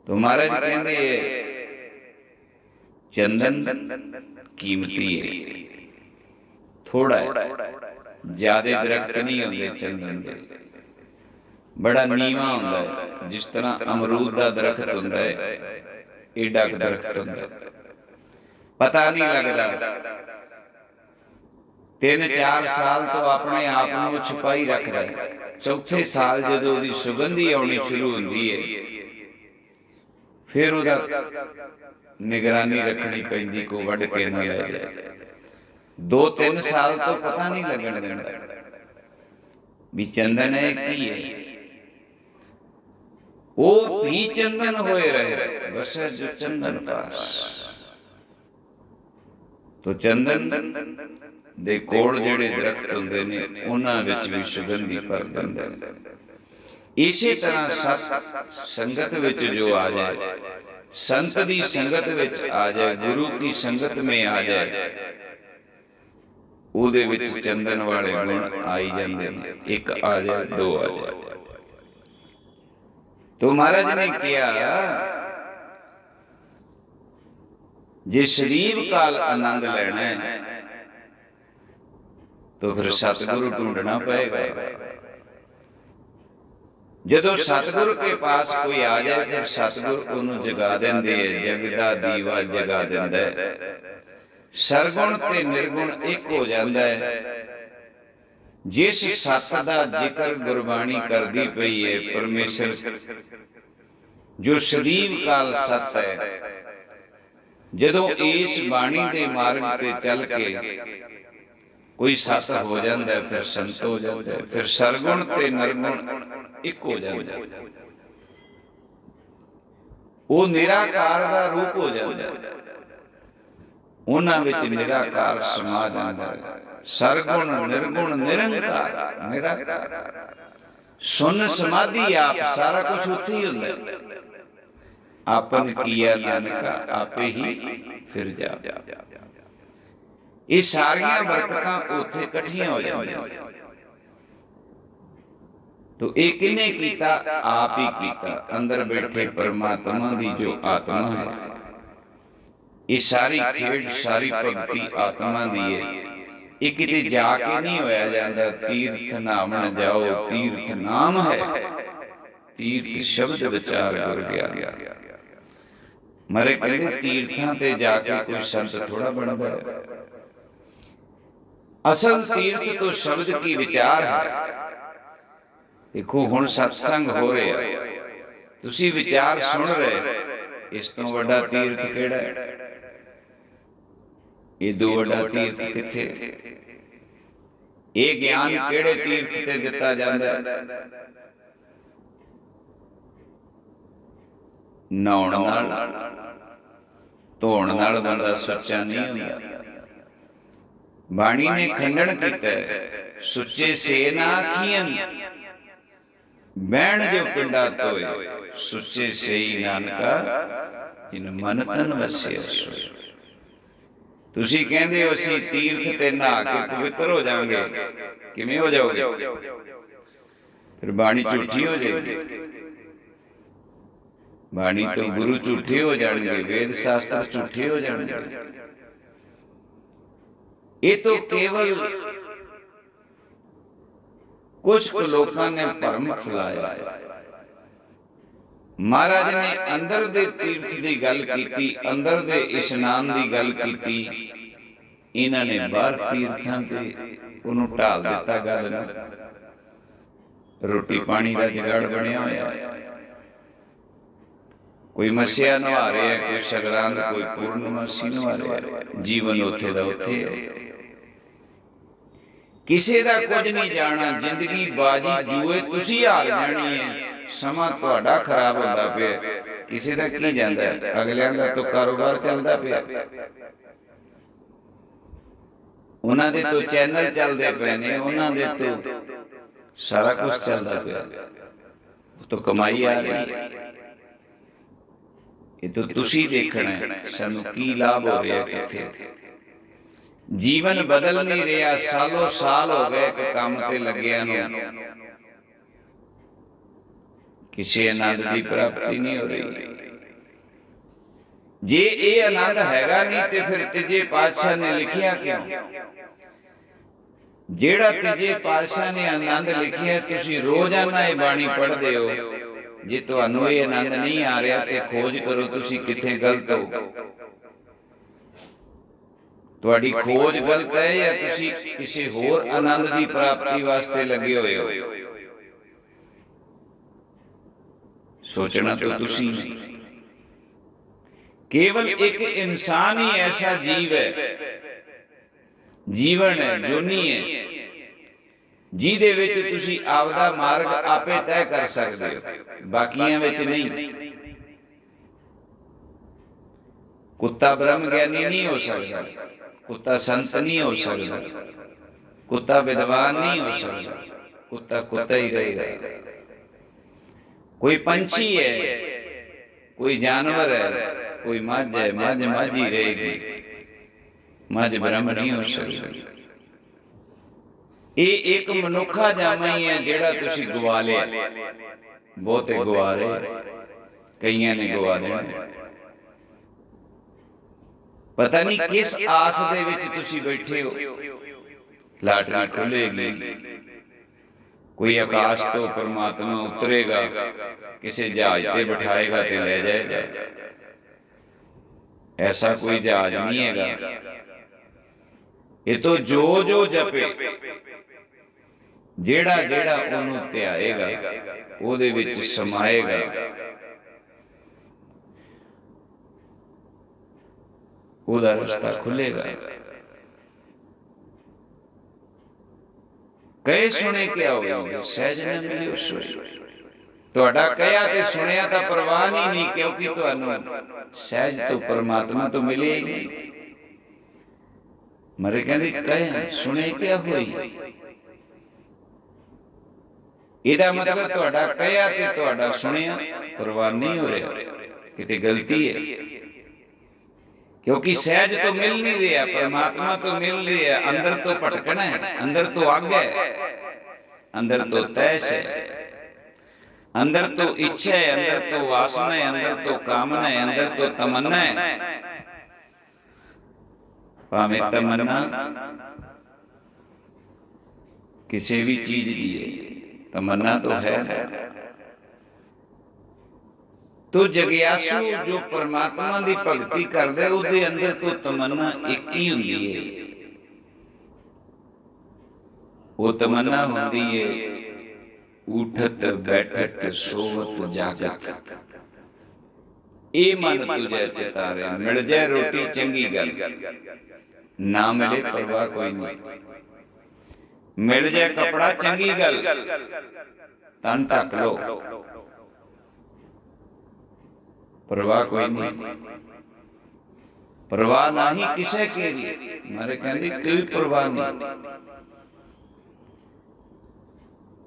तो महाराज कहंदे चंदन कीमती है, थोड़ा है, ज्यादा दरख्त नहीं होंगे चंदन दे, बड़ा नीवा होंदा है। जिस तरह अमरूद का दरख्त होंदा है, एडा दरख्त होंदा है, पता नहीं लगता। 3-4 साल तो अपने आप को छुपाई रख रहा है। चौथे साल जो उसकी सुगंधी आनी शुरू होती है, फिर उहदा निगरानी रखनी पैंदी, को वढ़ के न ले जाए। 2-3 साल तो पता नहीं लगन दिंदा भी चंदन है की है। वो भी चंदन होए रहे, बस जो चंदन पास। तो चंदन दे कोल जिहड़े दरख्त हुंदे ने, उन्हां विच भी सुगंधी भर दिंदा है। इसी तरह सत संगत विच जो आ जाए, संत दी संगत विच आ जाए, गुरु की संगत में आ जाए, ਉਹਦੇ ਵਿੱਚ ਚੰਦਨ ਵਾਲੇ ਗੁਣ ਆਈ ਜਾਂਦੇ ਨੇ, ਇੱਕ ਆ ਜਾਏ ਦੋ ਆ ਜਾਏ। तो महाराज ने किया जे शरीर काल आनंद लेना है तो फिर सतगुरु ढूंढना पड़ेगा। जदों सतगुरु के पास कोई आ जाए फिर सतगुरु उन्होंने जगा देंदे है, जगदा दीवा जगा देंदा है। सरगुण ते निर्गुण एक हो जाता है। जिस सत दा जिक्र गुरबाणी करदी पई है, परमेश्वर जो शरीर काल सत है, जदों इस बाणी दे मार्ग ते चल के कोई सत हो जाता है फिर संत हो जाता है, फिर सरगुण ते निर्गुण एक हो जाता है। वो निराकार दा रूप हो जाता है, उन्हां विच निराकार समा जाता है। सरगुण निर्गुण निरंकार निराकार सुन समाधि आप सारा कुछ उत्थे ही हुंदा है। आपन किया नानका आपे ही फिर जा। ये सारियां बरकतां उत्थे इकट्ठियां हो जांदियां। तो ये किने कीता? आप ही कीता। अंदर बैठे परमात्मा दी जो आत्मा है, ये सारी खेड सारी भगती आत्मा दी है। ये किते जाके नहीं होया जाता। तीर्थ नामन जाओ, तीर्थ नाम है, तीर्थ शब्द विचार गुर ज्ञान। मरे कहते तीर्थां ते जाके कोई संत थोड़ा बनता है। असल तीर्थ तो शब्द की विचार है। देखो हुण सत्संग हो रहा है, तुसी विचार सुन रहे, इस तो वड्डा तीर्थ किहड़ा है? ये दो वड्डा तीर्थ किथे? ये ज्ञान किहड़े तीर्थ ते दिता जांदा है? नहाउण नाल धोण नाल बंदा सुच्चा नहीं हुंदा। बाणी ने खंडन कीता है, सुच्चे से ना आखियन बैण जो पिंडा तोए, सुच्चे से ही नानका जिन मन तन वसिया सोए। तुसी कहंदे हो असीं तीर्थ ते नहा के पवित्र हो जाएंगे, किवें हो जाओगे? फिर बाणी झूठी हो जाएगी। बाणी तो गुरु झूठे हो जाएंगे, वेद शास्त्र झूठे हो जाएंगे। ये तो केवल कुछ लोगों ने भरम फैलाया। महाराज ने अंदर दे तीर्थ की गल की, अंदर दे इशनान की गल की। इन्हां ने बाहर तीर्थां ते उन्होंने ढाल दिता गल नूं। रोटी पानी का जुगाड़ बनिया होया। कोई मस्या नवा रहा है, कोई संगरांद, कोई पूर्णमासी नवा रहा है। जीवन उत्थे दा उत्थे है, किसी का कुछ नहीं जाना। जिंदगी बाजी जुए तुसी हार जानी है। समा तुहाडा खराब होंदा पिया, किसी का की जांदा है? अगलियां दा तो कारोबार चलदा पिया, उन्हां दे तो चैनल चलदे पए ने, उन्हां दे तो सारा कुछ चलदा पिया, तो कमाई आ रही है। ये तो तुसी देखना है सानू की लाभ हो रहा किथे। जीवन बदल नहीं रहा, सालों साल हो गए कि काम ते लग्या नूं किसी आनंद की प्राप्ति नहीं हो रही। जे ये आनंद हैगा नहीं तो फिर तीजे पातशाह ने लिखिया क्यों? जेड़ा तीजे पातशाह ने आनंद लिखिया, तुसी रोजाना ये बाणी पढ़दे हो। जे तुहानू ये आनंद नहीं आ रहा तो खोज करो तुसी किथे गलत हो। तुहाडी खोज गलत है या तुसी किसी होर आनंद की प्राप्ति वास्ते लगे हुए हो? सोचना तो तुसी नहीं। केवल एक इंसान ही ऐसा जीव है, जीवन है, जोनी है, जिहदे विच तुसी आपदा मार्ग आपे तय कर सकते हो, बाकियां विच नहीं। कुत्ता ब्रह्म ज्ञानी नहीं हो सकता, कुत्ता संत नहीं हो सकता, कुत्ता विद्वान नहीं हो सकता, कुत्ता कुत्ता ही रहेगा। कोई पंछी है, कोई जानवर है, कोई मझ है, मझ मझ ही रहेगी, मझ ब्रह्म नहीं हो सकती। ਇਹ ਇੱਕ ਮਨੁੱਖਾ ਜਾਮਾ ਹੀ ਹੈ ਜਿਹੜਾ ਤੁਸੀਂ ਗਵਾ ਲਿਆ। ਬਹੁਤੇ ਗਵਾ ਰਹੇ, ਕਈਆਂ ਨੇ ਗਵਾ ਦੇਣਾ। ਪਤਾ ਨਹੀਂ ਕਿਸ ਆਸ ਦੇ ਵਿੱਚ ਤੁਸੀਂ ਬੈਠੇ ਹੋ। ਲਾਟਰੀ ਖੁੱਲੇਗੀ, ਕੋਈ ਆਕਾਸ਼ ਤੋਂ ਪਰਮਾਤਮਾ ਉਤਰੇਗਾ, ਕਿਸੇ ਜਹਾਜ਼ ਤੇ ਬਿਠਾਏਗਾ ਤੇ ਲੈ ਜਾਏਗਾ। ਐਸਾ ਕੋਈ ਜਹਾਜ਼ ਨਹੀਂ ਹੈਗਾ। ਇਹ ਤੋਂ ਜੋ ਜੋ ਜਪੇ, ਜਿਹੜਾ ਜਿਹੜਾ ਉਹਨੂੰ ਧਿਆਏਗਾ ਉਹਦੇ ਵਿੱਚ ਸਮਾਏਗਾ। ਉਹਦਾ ਰਸਤਾ ਖੁੱਲੇਗਾ। ਕਹੇ ਸੁਣੇ ਕਿਆ ਹੋਵੇ, ਸਹਿਜ ਨਾ ਮਿਲੇ ਉਸ ਵੇਲੇ। ਤੁਹਾਡਾ ਕਹਿਆ ਤੇ ਸੁਣਿਆ ਤਾਂ ਪ੍ਰਵਾਨ ਹੀ ਨਹੀਂ, ਕਿਉਂਕਿ ਤੁਹਾਨੂੰ ਸਹਿਜ ਤੋਂ ਪਰਮਾਤਮਾ ਤੋਂ ਮਿਲੇ ਹੀ ਨਹੀਂ। ਮਰੇ ਕਹਿੰਦੇ ਕਹਿਆ ਸੁਣੇ ਕਿਆ ਹੋਈ। ਇਹਦਾ ਮਤਲਬ ਤੁਹਾਡਾ ਕਹਿਆ ਤੇ ਤੁਹਾਡਾ ਸੁਣਿਆ ਪ੍ਰਵਾਨ ਨਹੀਂ ਹੋ ਰਿਹਾ, ਕਿਤੇ ਗਲਤੀ ਹੈ। ਕਿਉਂਕਿ ਸਹਿਜ ਤੋਂ ਮਿਲ ਨਹੀਂ ਰਿਹਾ, ਪਰਮਾਤਮਾ ਤੋਂ ਮਿਲ ਰਿਹਾ। ਅੰਦਰ ਤੋਂ ਭਟਕਣਾ ਹੈ, ਅੰਦਰ ਤੋਂ ਅੱਗ ਹੈ, ਅੰਦਰ ਤੋਂ ਤੈਸ਼ ਹੈ, ਅੰਦਰ ਤੋਂ ਇੱਛਾ ਹੈ, ਅੰਦਰ ਤੋਂ ਵਾਸਨਾ ਹੈ, ਅੰਦਰ ਤੋਂ ਕਾਮਨਾ ਹੈ, ਅੰਦਰ ਤੋਂ ਤਮੰਨਾ ਹੈ। ਭਾਵੇਂ ਤਮੰਨਾ ਕਿਸੇ ਵੀ ਚੀਜ਼ ਦੀ ਹੈ, ਤਮੰਨਾ तो है। तो जग्यासु जो परमात्मा की भगती करदे उहदे अंदर तो तमन्ना एक ही हुंदी है। वो तमन्ना हुंदी है उठत बैठत सोवत जागत। ये मन तुझे चितारे, मिल जाए रोटी चंगी गल, ना मिले परवाह कोई नहीं। मिल जाए कपड़ा चंगी गल, तन ढक लो, परवाह कोई नहीं। परवाह ना ही किसे केरी, मारे कहंदे कोई परवाह नहीं।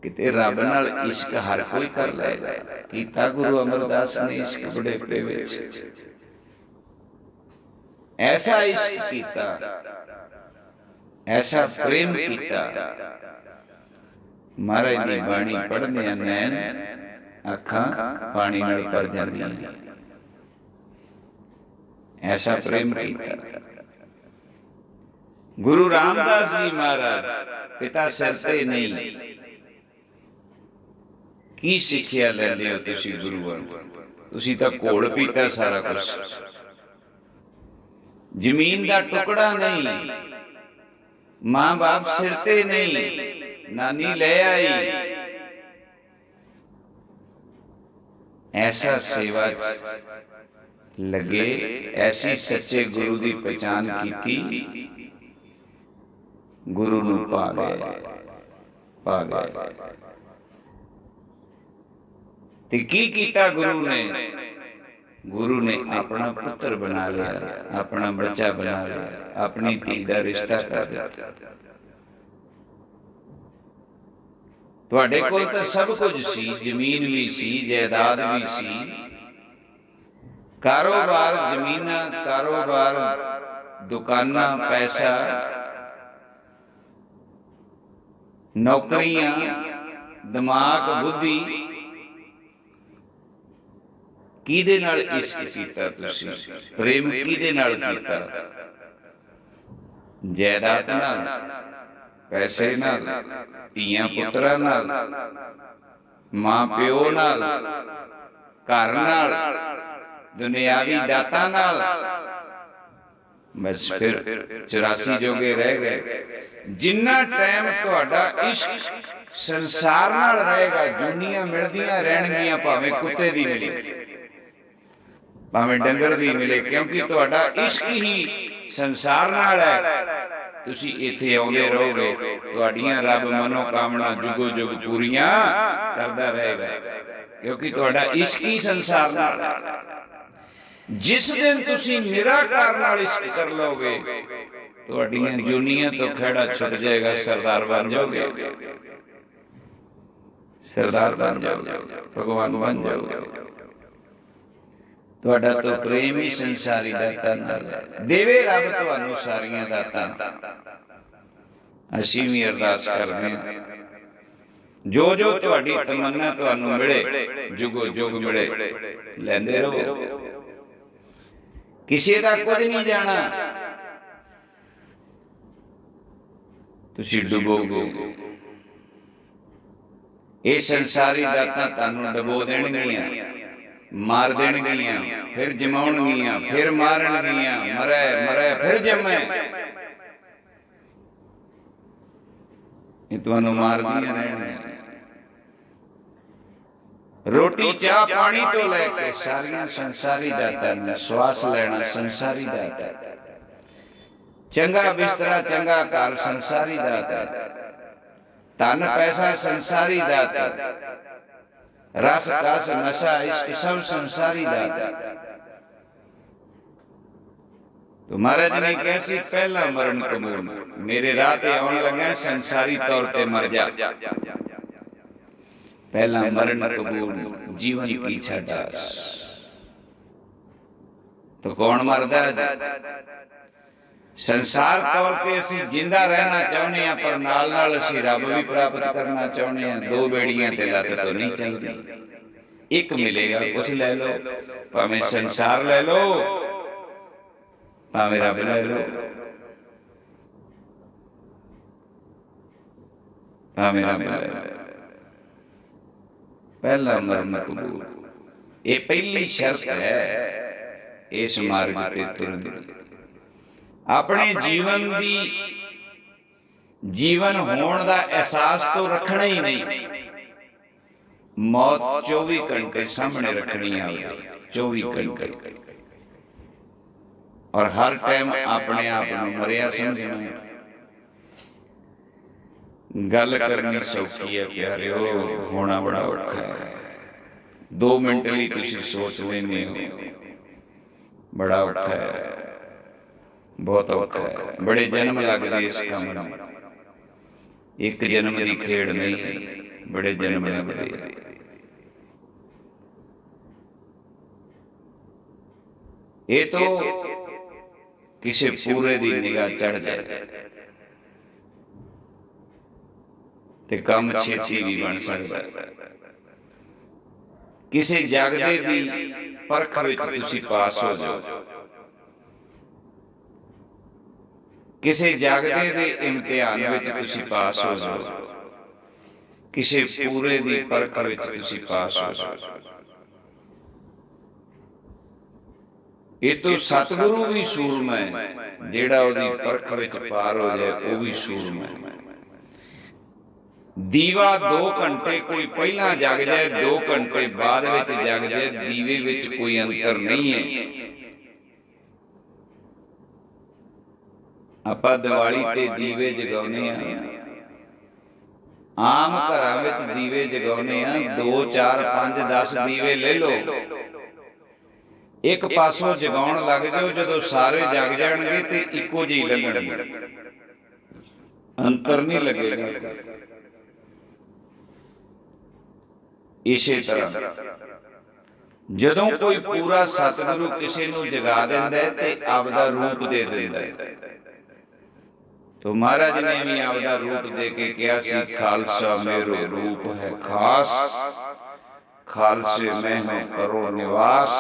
किते रब नाल इश्क हर कोई कर लेगा। कीता गुरु अमरदास ने इश्क बुढ़ेपे विच, ऐसा इश्क कीता, ऐसा प्रेम कीता। महाराज दी बाणी पढ़दे नैन अखां पानी नाल भर जांदियां। ऐसा प्रेम किया गुरु रामदास जी महाराज। पिता सिर ते नहीं, की सिक्ख्या लैंदे हो तुसी गुरुआं तों? तुसी तां घोल पीता सारा कुछ। जमीन दा टुकड़ा नहीं, मां बाप सिर ते नहीं, नानी ले आई। ऐसा सेवा लगे, ऐसी सच्चे गुरु की पहचान की, गुरु नूं पा गए, पा गए। ते की कीता गुरु ने? गुरु ने अपना पुत्र बना लिया, अपना बच्चा बना लिया, अपनी धी दा रिश्ता कर दिता। तुहाडे कोल तां सब कुछ सी, जमीन भी सी, जायदाद भी सी, कारोबार, जमीना, कारोबार, दुकाना, पैसा, नौकरियां, दिमाग, बुद्धि। किहदे नाल इश्क कीता तुसी? प्रेम किहदे नाल कीता? जायदाद नाल, पैसे नाल, धीआं पुत्तरां नाल, मां प्यो नाल, घर नाल, दुनियावी दाता नाल। बस फिर 84 जोगे रह गए। जिन्ना टाइम तुहाडा इश्क संसार नाल रहेगा, जूनियां मिलदियां रहणगियां, भावें कुत्ते दी मिले, भावें डंगर दी मिले, क्योंकि तुहाडा इश्क ही संसार नाल है। तुसी इत्थे आउंदे रहोगे, तुहाडीआं रब मनोकामना जुगो जुग पूरीआं करदा रहेगा, क्योंकि तुहाडा इश्क ही संसार नाल है। जिस दिन तुसी निराकार नाल इश्क कर लोगे, तुहाडीआं जूनियां तो खैड़ा छुट जाएगा, सरदार बन जाओगे, सरदार बन जाओगे, भगवान बन जाओगे। तुहाडा तो प्रेम ही संसारी दाता नाल है। देवे रब तुहानू सारियां दातां, ਅਸੀਂ ਵੀ ਅਰਦਾਸ ਕਰਦੇ ਹਾਂ ਜੋ ਜੋ ਤੁਹਾਡੀ ਤਮੰਨਾ ਤੁਹਾਨੂੰ ਮਿਲੇ, ਜੁਗੋ ਜੁਗ ਮਿਲੇ, ਲੈਂਦੇ ਰਹੋ। ਕਿਸੇ ਦਾ ਕੁਝ ਨਹੀਂ ਜਾਣਾ, ਤੁਸੀਂ ਡੁੱਬੋਗੇ। ਇਹ ਸੰਸਾਰੀ ਦਾਤਾਂ ਤੁਹਾਨੂੰ ਡੁਬੋ ਦੇਣਗੀਆਂ, ਮਾਰ ਦੇਣਗੀਆਂ, ਫਿਰ ਜਮਾਉਣਗੀਆਂ, ਫਿਰ ਮਾਰਨਗੀਆਂ, ਮਰੇ ਮਰੇ ਫਿਰ ਜੰਮੇ। ਇਹ ਤੁਹਾਨੂੰ ਮਾਰਦੀਆਂ ਰਹਿਣਗੀਆਂ। ਰੋਟੀ ਚਾਹ ਪਾਣੀ ਤੋਂ ਲੈ ਕੇ ਸਾਰੀਆਂ ਸੰਸਾਰੀ ਦਾਤਾਂ ਨੇ। ਸਵਾਸ ਲੈਣਾ ਸੰਸਾਰੀ ਦਾਤ ਹੈ, ਚੰਗਾ ਬਿਸਤਰਾ ਚੰਗਾ ਘਰ ਸੰਸਾਰੀ ਦਾਤ ਹੈ, ਧਨ ਪੈਸਾ ਸੰਸਾਰੀ ਦਾਤ ਹੈ, ਰਸ ਕਸ ਨਸ਼ਾ ਇਸ਼ਕ ਸਭ ਸੰਸਾਰੀ ਦਾਤ ਹੈ। तो महाराज ने कैसी पहला मरण कबूल, मेरे राह ते आउण लगा संसारी तौर ते मर जा। पहला मरण कबूल, जीवन की छटास। तो कौन मरदा है? संसार तौर ते असीं जिंदा रहना चाहुंदे हां, पर नाल नाल असीं रब भी प्राप्त करना चाहुंदे हां। दो बेड़ियां ते लत तो नहीं चलदी। एक मिलेगा कुछ ले लो, भावें संसार ले लो, भावें रब ले लो, भावें रब ले लो। पहला मरण कबूल, ये पहली शर्त है इस मार्ग ते तुरन दी। अपने जीवन दी जीवन होने दा एहसास तो रखना ही नहीं। मौत 24 घंटे सामने रखनी है, 24 घंटे, और हर टाइम अपने आप को मरिया समझना। गल करनी सौखी है प्यारिओ, होना बड़ा औखा है। 2 मिनट लिए तुसीं सोच लेने हो, बड़ा औखा है, बहुत औखा है। बड़े जन्म लगदे इस काम नूं, एक जन्म की खेड़ नहीं, बड़े जन्म लगदे। ये तो किसी पूरे दी निगाह चढ़ जाए ते काम छेती भी बन सकता है। किसी जागदे दी परख विच तुसीं पास हो जाओ, किसी जागदे दे इम्तिहान विच तुसीं पास हो जाओ, किसी पूरे दी परख विच तुसीं पास हो जाओ। ये तो सतगुरु भी सूरमा है, जेड़ा उहदी परख विच पार हो जाए वह भी सूरमा है। दीवा 2 घंटे कोई पहला जग जाए, 2 घंटे बाद विच जग जाए, दीवे विच कोई अंतर नहीं है। आपां दिवाली ते दीवे जगाउने आ, आम घरां विच दीवे जगाउने आ, 2 4 5 10 दीवे ले लो, एक पासों जगाउण लग जाओ, जदों सारे जग जाणगे ते इक्को जी लगणगे, अंतर नहीं लगेगा। इसे तरह जदों कोई पूरा सतगुरु किसी नूं जगा दिंदा है ते आपदा रूप दे दिंदा है। तो महाराज ने भी आपदा रूप दे के कहा सी, खालसा मेरो रूप है खास, खालसे में हूं करो निवास।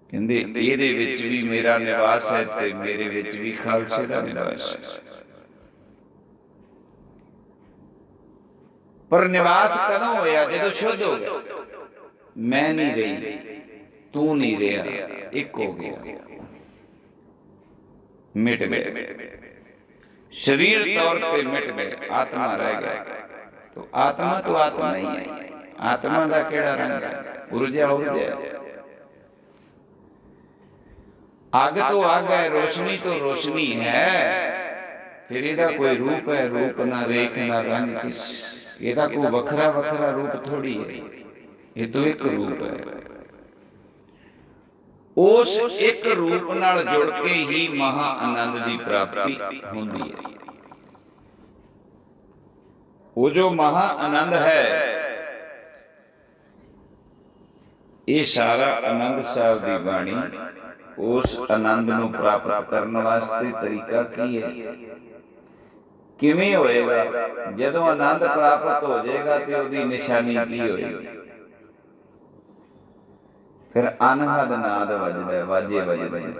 कहंदे इहदे विच भी मेरा निवास है ते मेरे विच भी खालसे दा निवास है। पर निवास कदों होया? जदों शुद्ध हो गया, मैं नहीं रही, तू नहीं रहा, एक हो गया, मिट गए, शरीर तौर पे मिट गए, आत्मा रह गया। तो आत्मा ही है, आत्मा का केड़ा रंग है? ऊर्जा ऊर्जा, आग तो आग है, रोशनी तो रोशनी है। फिर इहदा कोई रूप है? रूप ना रेख ना रंग, किस इहदा कोई वखरा वखरा रूप थोड़ी है, ये तो एक रूप है। उस एक रूप नाल जुड़ के ही महा आनंद की प्राप्ति होंदी है। वो जो महा आनंद है, ये सारा आनंद साहब की बाणी ਉਸ ਆਨੰਦ ਨੂੰ ਪ੍ਰਾਪਤ ਕਰਨ ਵਾਸਤੇ ਤਰੀਕਾ ਕੀ ਹੈ, ਕਿਵੇਂ ਹੋਏਗਾ? ਜਦੋਂ ਆਨੰਦ ਪ੍ਰਾਪਤ ਹੋ ਜਾਏਗਾ ਤੇ ਉਹਦੀ ਨਿਸ਼ਾਨੀ ਕੀ ਹੋਏਗੀ? ਫਿਰ ਅਨਹਦ ਨਾਦ ਵੱਜਦਾ, ਵਾਜੇ ਵੱਜਦੇ ਨੇ।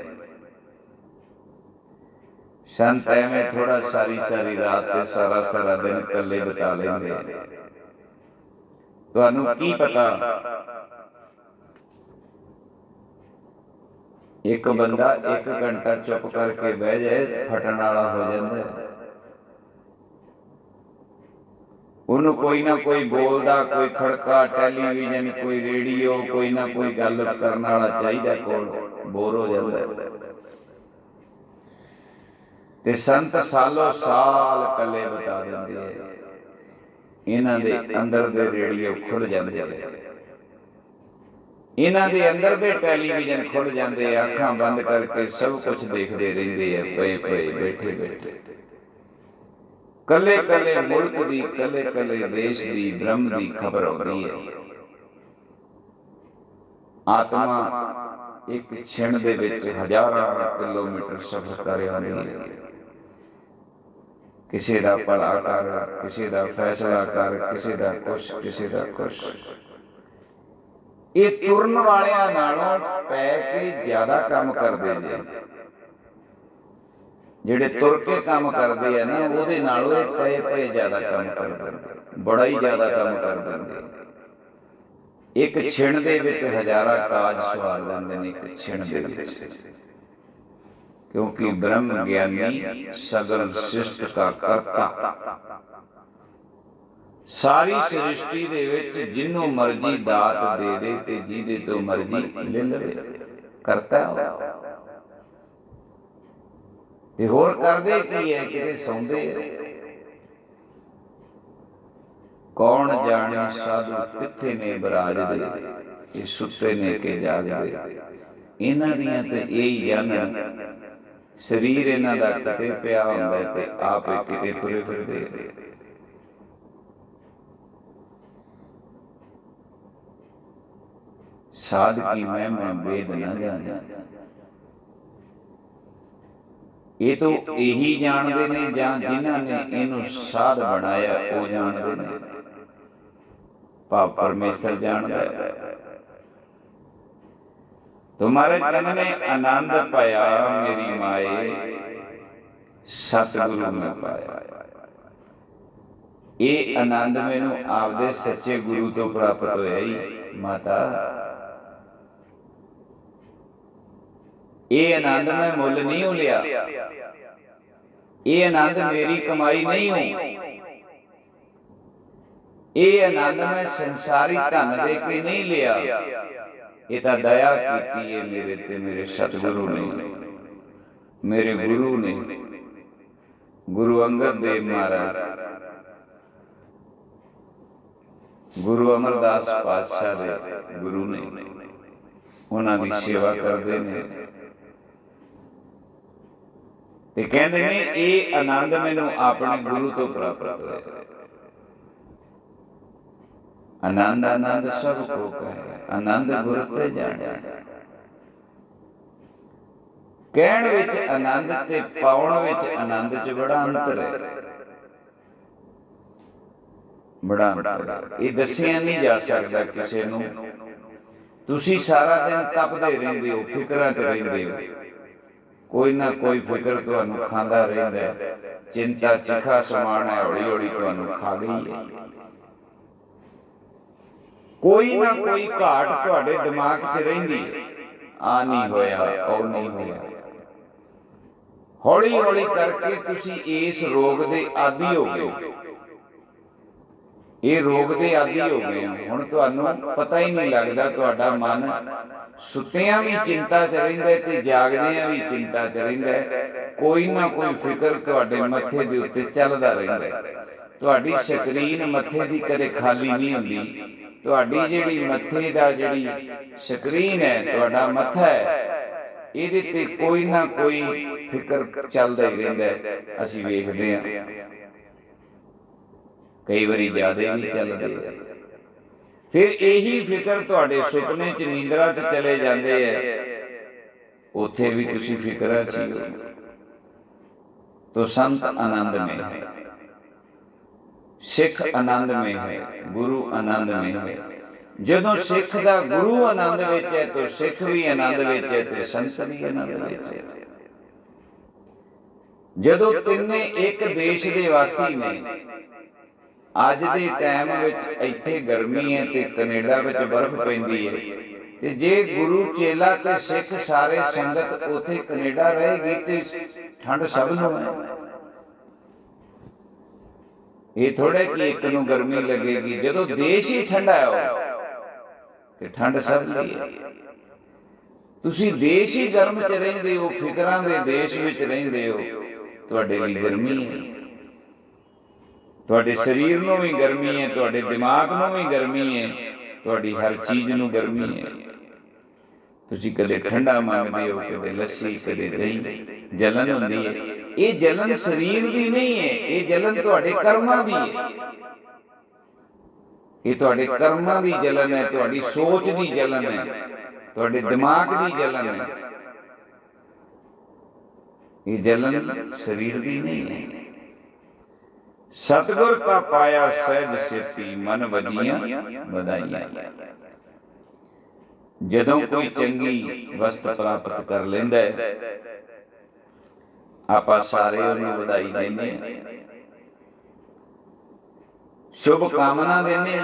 ਸੰਤ ਐਵੇਂ ਥੋੜਾ ਸਾਰੀ ਸਾਰੀ ਰਾਤ ਤੇ ਸਾਰਾ ਸਾਰਾ ਦਿਨ ਇਕੱਲੇ ਬਿਤਾ ਲੈਂਦੇ। ਤੁਹਾਨੂੰ ਕੀ ਪਤਾ, ਇੱਕ ਬੰਦਾ 1 ਘੰਟਾ ਚੁੱਪ ਕਰਕੇ ਬਹਿ ਜਾਏ ਫਟਣ ਵਾਲਾ ਹੋ ਜਾਂਦਾ। ਉਹਨੂੰ ਕੋਈ ਨਾ ਕੋਈ ਬੋਲਦਾ, ਕੋਈ ਖੜਕਾ ਟੈਲੀਵਿਜ਼ਨ, ਕੋਈ ਰੇਡੀਓ, ਕੋਈ ਨਾ ਕੋਈ ਗੱਲ ਕਰਨ ਵਾਲਾ ਚਾਹੀਦਾ ਕੋਲ, ਬੋਰ ਹੋ ਜਾਂਦਾ। ਤੇ ਸੰਤ ਸਾਲੋ ਸਾਲ ਇਕੱਲੇ ਬਿਤਾ ਦਿੰਦੇ ਆ। ਇਹਨਾਂ ਦੇ ਅੰਦਰ ਦੇ ਰੇਡੀਓ ਖੁੱਲ ਜਾਂਦੇ ਆ, ਇਹਨਾਂ ਦੇ ਅੰਦਰ ਦੇ ਟੈਲੀਵਿਜ਼ਨ ਖੁੱਲ ਜਾਂਦੇ ਆ। ਅੱਖਾਂ ਬੰਦ ਕਰਕੇ ਸਭ ਕੁਝ ਦੇਖਦੇ ਰਹਿੰਦੇ ਆ, ਪਏ ਪਏ, ਬੈਠੇ ਬੈਠੇ। ਕੱਲੇ ਕੱਲੇ ਮੁਲਕ ਦੀ, ਕੱਲੇ ਕੱਲੇ ਦੇਸ਼ ਦੀ, ਬ੍ਰਹਮ ਦੀ ਖਬਰ ਆਉਂਦੀ ਹੈ। ਆਤਮਾ ਇੱਕ ਛਿਣ ਦੇ ਵਿੱਚ ਹਜ਼ਾਰਾਂ ਕਿਲੋਮੀਟਰ ਸਫ਼ਰ ਕਰ ਆਉਂਦੀ ਹੈ। ਕਿਸੇ ਦਾ ਭਲਾ ਕਰ, ਕਿਸੇ ਦਾ ਫੈਸਲਾ ਕਰ, ਕਿਸੇ ਦਾ ਕੁਛ, ਕਿਸੇ ਦਾ ਕੁਛ। ਇਹ ਤੁਰਨ ਵਾਲਿਆਂ ਨਾਲੋਂ ਪੈ ਕੇ ਜ਼ਿਆਦਾ ਕੰਮ ਕਰਦੇ ਨੇ। ਜਿਹੜੇ ਤੁਰ ਕੇ ਕੰਮ ਕਰਦੇ ਆ ਨਾ, ਉਹਦੇ ਨਾਲੋਂ ਇਹ ਪਏ ਪਏ ਜ਼ਿਆਦਾ ਕੰਮ ਕਰਦੇ, ਬੜਾ ਹੀ ਜ਼ਿਆਦਾ ਕੰਮ ਕਰ ਦਿੰਦੇ। ਇੱਕ ਛਿਣ ਦੇ ਵਿੱਚ ਹਜ਼ਾਰਾਂ ਕਾਜ ਸਵਾਰ ਲੈਂਦੇ ਨੇ, ਇੱਕ ਛਿਣ ਦੇ ਵਿੱਚ। ਕਿਉਂਕਿ ਬ੍ਰਹਮ ਗਿਆਨੀ ਸਗਲ ਸ੍ਰਿਸ਼ਟ ਕਾ ਕਰਤਾ। ਸਾਰੀ ਸ੍ਰਿਸ਼ਟੀ ਦੇ ਵਿੱਚ ਜਿਹਨੂੰ ਮਰਜ਼ੀ ਦਾਤ ਦੇ ਦੇ ਤੇ ਜਿਹਦੇ ਤੋਂ ਮਰਜ਼ੀ ਲੈ ਲਵੇ, ਕਰਤਾ। ਤੇ ਹੋਰ ਕਰਦੇ ਕੀ ਹੈ? ਕਿਤੇ ਸੌਂਦੇ ਆ। ਕੌਣ ਜਾਣੇ ਸਾਧੂ ਕਿੱਥੇ ਨੇ ਬਰਾਜਦੇ, ਇਹ ਸੁੱਤੇ ਨੇ ਕਿ ਜਾਗਦੇ। ਇਹਨਾਂ ਦੀਆਂ ਤੇ ਇਹੀ ਜਾਣਨ, ਸਰੀਰ ਇਹਨਾਂ ਦਾ ਕਿਤੇ ਪਿਆ ਹੁੰਦਾ ਤੇ ਆਪ ਕਿਤੇ ਤੁਰੇ ਫਿਰਦੇ। ਸਾਧ ਕੀ ਮਹਿਮਾ ਵੇਦ ਨਾ ਜਾਣੇ। ਇਹ ਤਾਂ ਇਹੀ ਜਾਣਦੇ ਨੇ ਜਾਂ ਜਿਨ੍ਹਾਂ ਨੇ ਇਹਨੂੰ ਸਾਧ ਬਣਾਇਆ ਉਹ ਜਾਣਦੇ ਨੇ। ਭਾਵ ਪਰਮੇਸ਼ਰ ਜਾਣਦਾ ਹੈ। ਤੁਮਾਰੇ ਤਨ ਨੇ ਆਨੰਦ ਪਾਇਆ ਮੇਰੀ ਮਾਏ, ਸਤਿਗੁਰੂ ਮੈਂ ਪਾਇਆ। ਇਹ ਆਨੰਦ ਮੈਨੂੰ ਆਪਦੇ ਸੱਚੇ ਗੁਰੂ ਤੋਂ ਪ੍ਰਾਪਤ ਹੋਇਆ ਹੀ ਮਾਤਾ। ਇਹ ਆਨੰਦ ਮੈਂ ਮੁੱਲ ਨਹੀਂ ਲਿਆ। ਇਹ ਆਨੰਦ ਮੇਰੀ ਕਮਾਈ ਨਹੀਂ ਹੋ। ਇਹ ਆਨੰਦ ਮੈਂ ਸੰਸਾਰੀ ਧਨ ਦੇ ਕੇ ਨਹੀਂ ਲਿਆ। ਇਹ ਤਾਂ ਦਇਆ ਕੀਤੀ ਹੈ ਮੇਰੇ ਤੇ ਮੇਰੇ ਸਤਿਗੁਰੂ ਨੇ, ਮੇਰੇ ਗੁਰੂ ਨੇ, ਗੁਰੂ ਅੰਗਦ ਦੇਵ ਮਹਾਰਾਜ, ਗੁਰੂ ਅਮਰਦਾਸ ਪਾਤਸ਼ਾਹ ਦੇ ਗੁਰੂ ਨੇ। ਉਹਨਾਂ ਦੀ ਸੇਵਾ ਕਰਦੇ ਨੇ ਤੇ ਕਹਿੰਦੇ ਨੇ ਇਹ ਆਨੰਦ ਮੈਨੂੰ ਆਪਣੇ ਗੁਰੂ ਤੋਂ ਪ੍ਰਾਪਤ ਹੋਇਆ। ਆਨੰਦ ਆਨੰਦ ਸਭ ਕੋ ਕਹੈ, ਆਨੰਦ ਗੁਰ ਤੇ ਜਾਣਿਆ। ਕਹਿਣ ਵਿੱਚ ਆਨੰਦ ਤੇ ਪਾਉਣ ਵਿੱਚ ਆਨੰਦ 'ਚ ਬੜਾ ਅੰਤਰ ਹੈ, ਬੜਾ ਅੰਤਰ। ਇਹ ਦੱਸਿਆ ਨਹੀਂ ਜਾ ਸਕਦਾ ਕਿਸੇ ਨੂੰ। ਤੁਸੀਂ ਸਾਰਾ ਦਿਨ ਤਪਦੇ ਰਹਿੰਦੇ ਹੋ, ਫਿਕਰਾਂ 'ਚ ਰਹਿੰਦੇ ਹੋ। ਕੋਈ ਨਾ ਕੋਈ ਫਿਕਰ ਤੁਹਾਨੂੰ ਖਾਂਦਾ ਰਹਿੰਦਾ। ਚਿੰਤਾ ਚਿਖਾ ਸਮਾਨ ਹੈ, ਹੌਲੀ ਹੌਲੀ ਤੁਹਾਨੂੰ ਖਾ ਗਈ ਹੈ। ਕੋਈ ਨਾ ਕੋਈ ਘਾਟ ਤੁਹਾਡੇ ਦਿਮਾਗ 'ਚ ਰਹਿੰਦੀ ਹੈ। ਆ ਨਹੀਂ ਹੋਇਆ, ਉਹ ਨਹੀਂ ਹੋਇਆ। ਹੌਲੀ ਹੌਲੀ ਕਰਕੇ ਤੁਸੀਂ ਇਸ ਰੋਗ ਦੇ ਆਦੀ ਹੋ ਗਏ। ਇਹ ਰੋਗ ਦੇ ਆਦੀ ਹੋ ਗਏ। ਹੁਣ ਤੁਹਾਨੂੰ ਪਤਾ ਹੀ ਨਹੀਂ ਲੱਗਦਾ। ਤੁਹਾਡਾ ਮਨ ਸੁੱਤਿਆਂ ਵੀ ਚਿੰਤਾ 'ਚ ਰਹਿੰਦਾ ਤੇ ਜਾਗਦਿਆਂ ਵੀ ਚਿੰਤਾ 'ਚ ਰਹਿੰਦਾ। ਕੋਈ ਨਾ ਕੋਈ ਫਿਕਰ ਤੁਹਾਡੇ ਮੱਥੇ ਦੇ ਉੱਤੇ ਚੱਲਦਾ ਰਹਿੰਦਾ। ਤੁਹਾਡੀ ਸਕਰੀਨ ਮੱਥੇ ਦੀ ਕਦੇ ਖਾਲੀ ਨਹੀਂ ਹੁੰਦੀ। ਤੁਹਾਡੀ ਜਿਹੜੀ ਮੱਥੇ ਦਾ ਜਿਹੜੀ ਸਕਰੀਨ ਹੈ, ਤੁਹਾਡਾ ਮੱਥਾ ਹੈ, ਇਹਦੇ ਤੇ ਕੋਈ ਨਾ ਕੋਈ ਫਿਕਰ ਚੱਲਦਾ ਹੀ ਰਹਿੰਦਾ। ਅਸੀਂ ਵੇਖਦੇ ਹਾਂ ਕਈ ਵਾਰੀ ਜ਼ਿਆਦਾ ਵੀ ਚੱਲਦੇ। ਫਿਰ ਇਹੀ ਫਿਕਰ ਤੁਹਾਡੇ ਸੁਪਨੇ 'ਚ, ਨੀਂਦਰਾਂ 'ਚ ਚਲੇ ਜਾਂਦੇ ਆ ਉੱਥੇ ਵੀ ਤੁਸੀਂ ਫਿਕਰਾਂ 'ਚ ਹੀ ਹੋ। तो संत आनंद में है, सिख आनंद में है, गुरु आनंद में है। जदों सिख दा गुरु आनंद विच है तो सिख भी आनंद विच है ते संत भी आनंद विच है। जदों तिन्ने एक देश दे वासी ने, अज दे टाइम विच इत्थे गर्मी है ते कनेडा विच बर्फ पैंदी है, ते जे गुरु चेला ते सिख सारे संगत उथे कनेडा रहेगी ते ठंड सब नूं है। ये थोड़े कि एक नूं गर्मी लगेगी, जदों देश ही ठंडा हो ते ठंड सब लई है। तुसीं देश ही गर्म च रहिंदे हो, फिकरां दे देश विच रहिंदे हो, तुहाडे लई गर्मी है। तुहाडे शरीर नूं भी गर्मी है, तुहाडे दिमाग नूं भी गर्मी है, तुहाडी हर चीज़ नूं गर्मी है। तुसीं कदे ठंडा मंगदे हो, कदे लस्सी, कदे दही, जलन हुंदी है। ये जलन शरीर दी नहीं है, ये जलन तुहाडे कर्मां दी है। ये तुहाडे कर्मां दी जलन है, तुहाडी सोच दी जलन है, तुहाडे दिमाग दी जलन है। ये जलन शरीर दी नहीं है। सतगुर का पाया सहज सेती, मन वजियां वधाइयां। जदों कोई चंगी वस्त प्राप्त कर लैंदा है, आपां सारे उहनूं वधाई देने, शुभ कामना देने।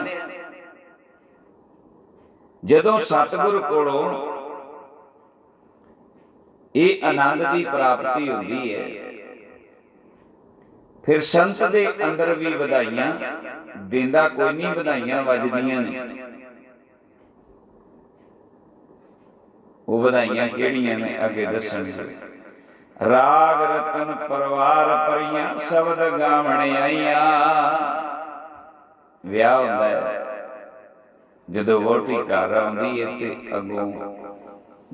जदों सतगुर कोलों ये आनंद की प्राप्ति होती है, फिर संत दे अंदर भी वधाइयां देंदा कोई नहीं, वधाइयां वजदियां ने। वो वधाइयां किहड़ियां ने अगे दसणगे। राग रतन परवार परियां, शब्द गावणे आईयां। विआह हुंदा है, जदों वोटी घर आउंदी है ते अगों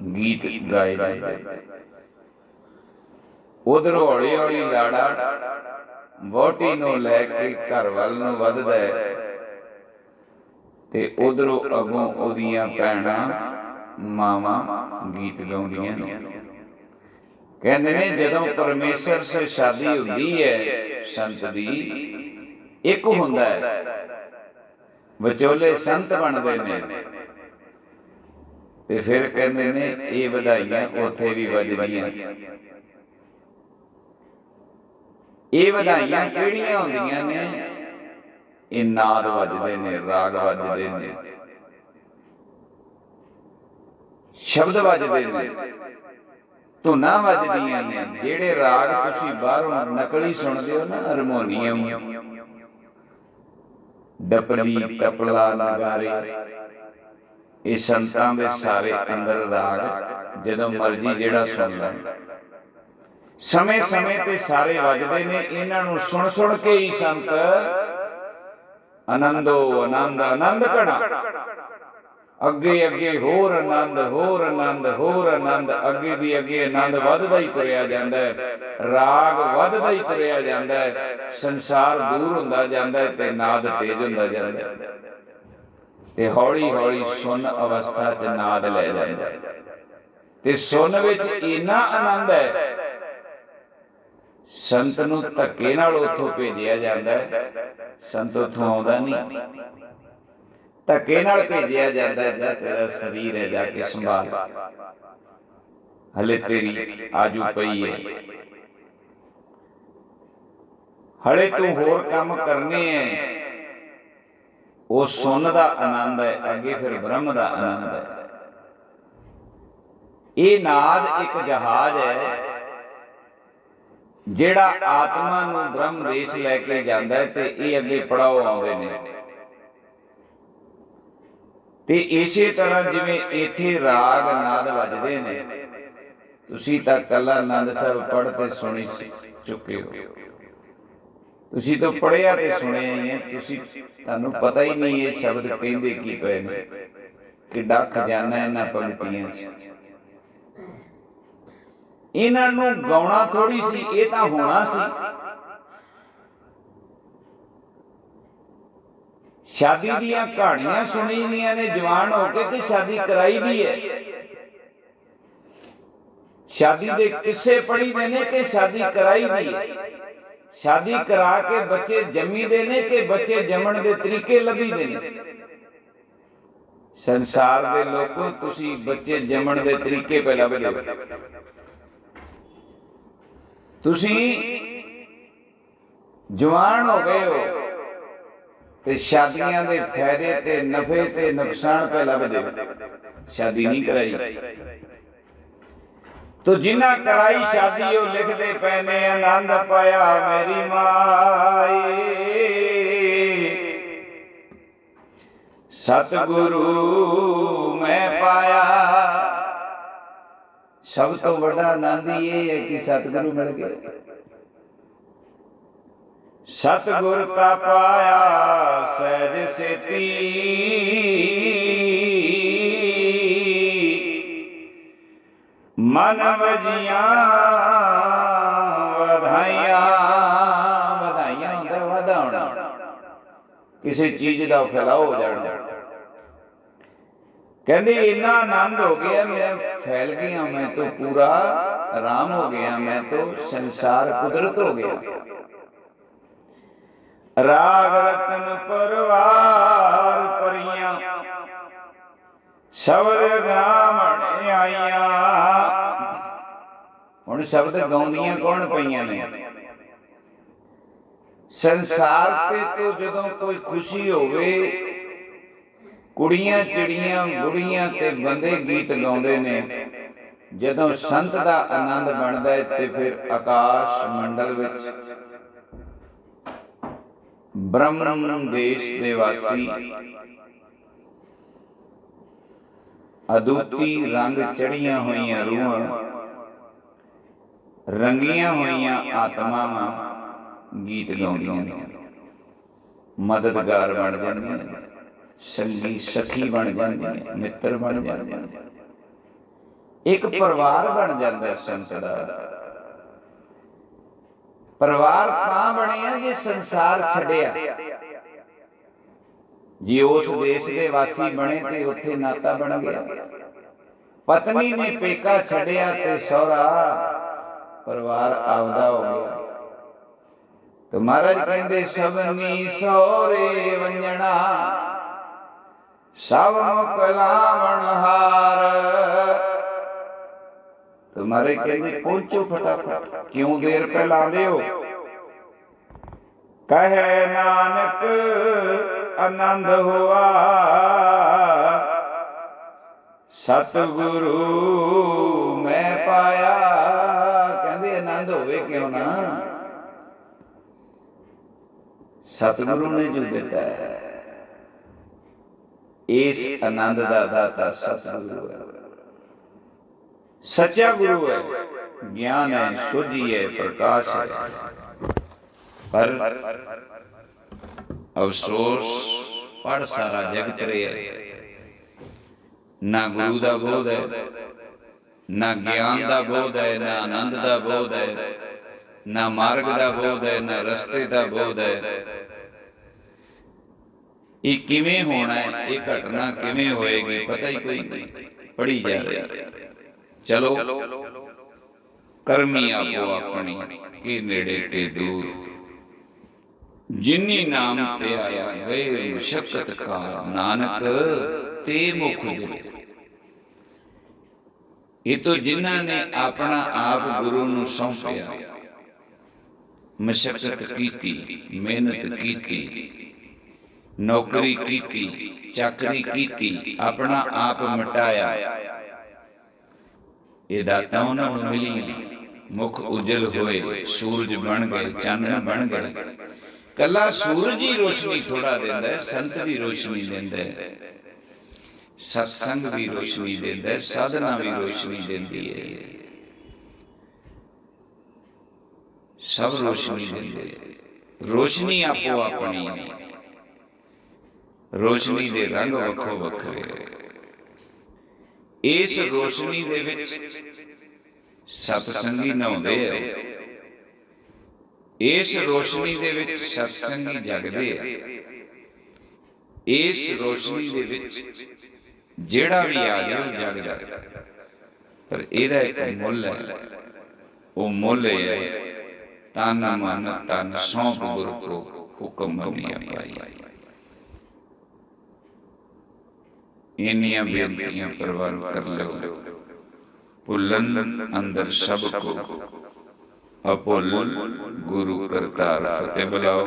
गीत गाए जांदे। उधर हौली हौली लाड़ा वोटी नूं लैके घर वल नूं वधदा है ते उधरों अगों ओहदियां भैणां मावां गीत गाउंदियां ने। कहंदे ने जदों परमेश्वर से शादी हुंदी है संत दी, एक हुंदा है, विचोले संत बनदे ने, ते फिर कहंदे ने ये वधाइयां उत्थे भी वजदियां। ये वधाइयां किहड़ियां हुंदियां ने? ये नाद वजदे ने, राग वजदे ने, शब्द वजदे ने, धुनां वजदियां ने। जेड़े राग तुसीं बाहरों नकली सुणदे हो ना, हारमोनीयम, डपली, तपला, नगारे, ये संतां दे सारे अंदर राग जदों मर्जी जेड़ा सुण लैण, समय समय ते सारे वजदे ने। इन्हां नूं सुण सुण के ही संत आनंदो आनंद, आनंद घड़ा, अगे अगे होर आनंद, होर आनंद, होर आनंद, अगे दी अगे आनंद वधदा ही तुरिया जांदा है, राग वधदा ही तुरिया जांदा है, संसार दूर हुंदा जांदा है ते नाद तेज हुंदा जांदा है, ते हौली हौली सुन अवस्था च नाद लै जांदा है। ते सुन विच इन्ना आनंद है, संत नूं धक्के नाल उत्थों भेजिया जांदा है। संत उत्थों आउंदा नहीं, धक्के नाल भेजिया जांदा है। जा तेरा शरीर है, जाके संभाल, हले तेरी आजू पई है, हले तू होर काम करने हैं। वो सुन दा आनंद है, अगे फिर ब्रह्म दा आनंद है। ये नाद एक जहाज है जेड़ा आत्मा नूं ब्रह्म देश लैके जांदा है, ते ये अगे पड़ाओ आउंदे ने। ते इसे तरह जिवें इत्थे राग नाद वजदे ने, तुसीं तां कल्ला आनंद साहिब पढ़ के सुणी चुके हो, तुसीं तो पढ़िया ते सुणिया ही है, तुसीं तुहानूं पता ही नहीं ये शब्द कहंदे की पए ने, किड्डा खजाना इन्हां पंक्तियां च। इन्हां नूं गाउणा थोड़ी सी, ये तां होना सी। शादी दीयां कहानियां सुणी ਦੀਆਂ ने जवान होके ते शादी कराई दी है। शादी दे किस्से पढ़ी देने के शादी कराई दी है, शादी करा के बच्चे जमी देने के बच्चे जमण दे तरीके लभी देने। संसार दे लोगों तुसी बच्चे जमण दे तरीके पे लभ दे, तुसी जवान हो गए हो ते शादियां दे फायदे ते नफे ते नुकसान पे लभ दे, शादी नहीं कराई। तो जिन्ना कराई शादी वो लिखते पे ने आनंद पाया मेरी माए, सतगुरु मैं पाया। सब तो बड़ा आनंद ये है कि सतगुरु मिल गए। सतगुर ता पाया सहज सेती, मन वजियां वधाइयां। वधाइयां होंदा वधाउणा, किसी चीज का फैलाव हो जाना। कहते इन्ना आनंद हो गया, मैं फैल गया, मैं तो पूरा आराम हो गया, मैं तो संसार कुदरत हो गया। राग रतन परवार परियां, शब्द गावण आईयां। हुण शब्द गाउंदियां कौन पईयां ने? संसार ते तो जदों कोई खुशी होवे, कुड़ियां चिड़ियां बुढ़ियां ते बंदे गीत गाउंदे ने। जदों संत दा आनंद बनदा है ते फिर आकाश मंडल विच ब्रह्म देश दे वासी अदूती रंग चढ़ियां होइयां रूहां, रंगियां होइयां आत्मावां गीत गाउंदियां ने, मददगार बन जांदियां ने, संगी सखी बन जांदियां ने, मित्र बन जांदियां ने, एक परिवार बन जांदा है संत दा। परिवार तां बनिया जे संसार छड्डिया। जे उस देश के वासी बने ते उत्थे नाता बन गया। पत्नी ने पेका छड्डिया ते सौरा परिवार आवदा हो गया। तो महाराज कहंदे सबनी सौरे वंजणा, सब मुकलावण हार। तो महाराज कहंदे पहुंचो फटाफट, क्यों देर पे लांदे हो? कहे नानक आनंद हुआ, सतगुरु मैं पाया। कहंदे आनंद होवे क्यों ना, सतगुरु ने जो दिता है, इस आनंद दा दाता सतगुरु है, सच्चा गुरु है, ज्ञान है, सुधि है, प्रकाश है। पर अफसोस पढ़ सारा जगत रहे, ना गुरु दा बोध है, ना ज्ञान दा बोध है, ना आनंद दा बोध है, ना मार्ग दा बोध है, ना रस्ते दा बोध है। ये किवें होना है, ये घटना किवें होएगी, पता ही कोई नहीं, पढ़ी जा रही। चलो करमी आपो अपनी के नेड़े के दूर, जिन्नी नाम ते आया गए मुशक्कत कार, नानक ते मुख उजले। ये तो जिन्हां ने अपना आप गुरु नूं सौंपिया, मशक्कत कीती, मेहनत कीती, नौकरी कीती, चाकरी कीती, अपना आप मिटाया, ये दातां उन्हां नूं मिलियां। मुख उजल होए, सूरज बन गए, चानण बन गए। कला सूरज ही रोशनी थोड़ा देंदा है, संत भी रोशनी देंदा है, सत्संग भी रोशनी देंदा है, साधना भी रोशनी देंदी है, सब रोशनी देंदे। रोशनी आपो अपनी है, रोशनी दे रंग वखो वखरे। इस रोशनी दे विच सतसंगी नहाउंदे है, इस रोशनी दे विच सतसंगी जगदे है, इस रोशनी दे विच जेड़ा भी आ जाए जगदा। पर ਇਹਦਾ ਇੱਕ ਮੁੱਲ ਹੈ। ਉਹ ਮੁੱਲ ਇਹ ਹੈ, ਤਨ ਮਨ ਤਨ ਸੌਂਪ ਗੁਰ ਕੋ ਹੁਕਮ ਮੰਨਿਆ ਪਾਈ। ਇੰਨੀਆਂ ਬੇਨਤੀਆਂ ਪ੍ਰਵਾਨ ਕਰ ਲਓ। ਭੁੱਲਣ ਅੰਦਰ ਸਭ ਕੋ, ਅਭੁੱਲ ਗੁਰੂ ਕਰਤਾਰ। ਫਤਿਹ ਬੁਲਾਓ।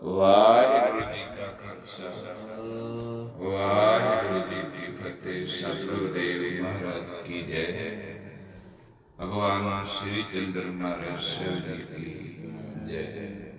ਵਾਹਿਗੁਰੂ ਜੀ ਕਾ ਖਾਲਸਾ, ਵਾਹਿਗੁਰੂ ਜੀ ਕੀ ਫਤਿਹ। ਸਤਿਗੁਰੂ ਦੇਵ ਮਹਾਰਾਜ ਕੀ ਜੈ। ਭਗਵਾਨ श्री चंद्र महाराज शिव जी की जय।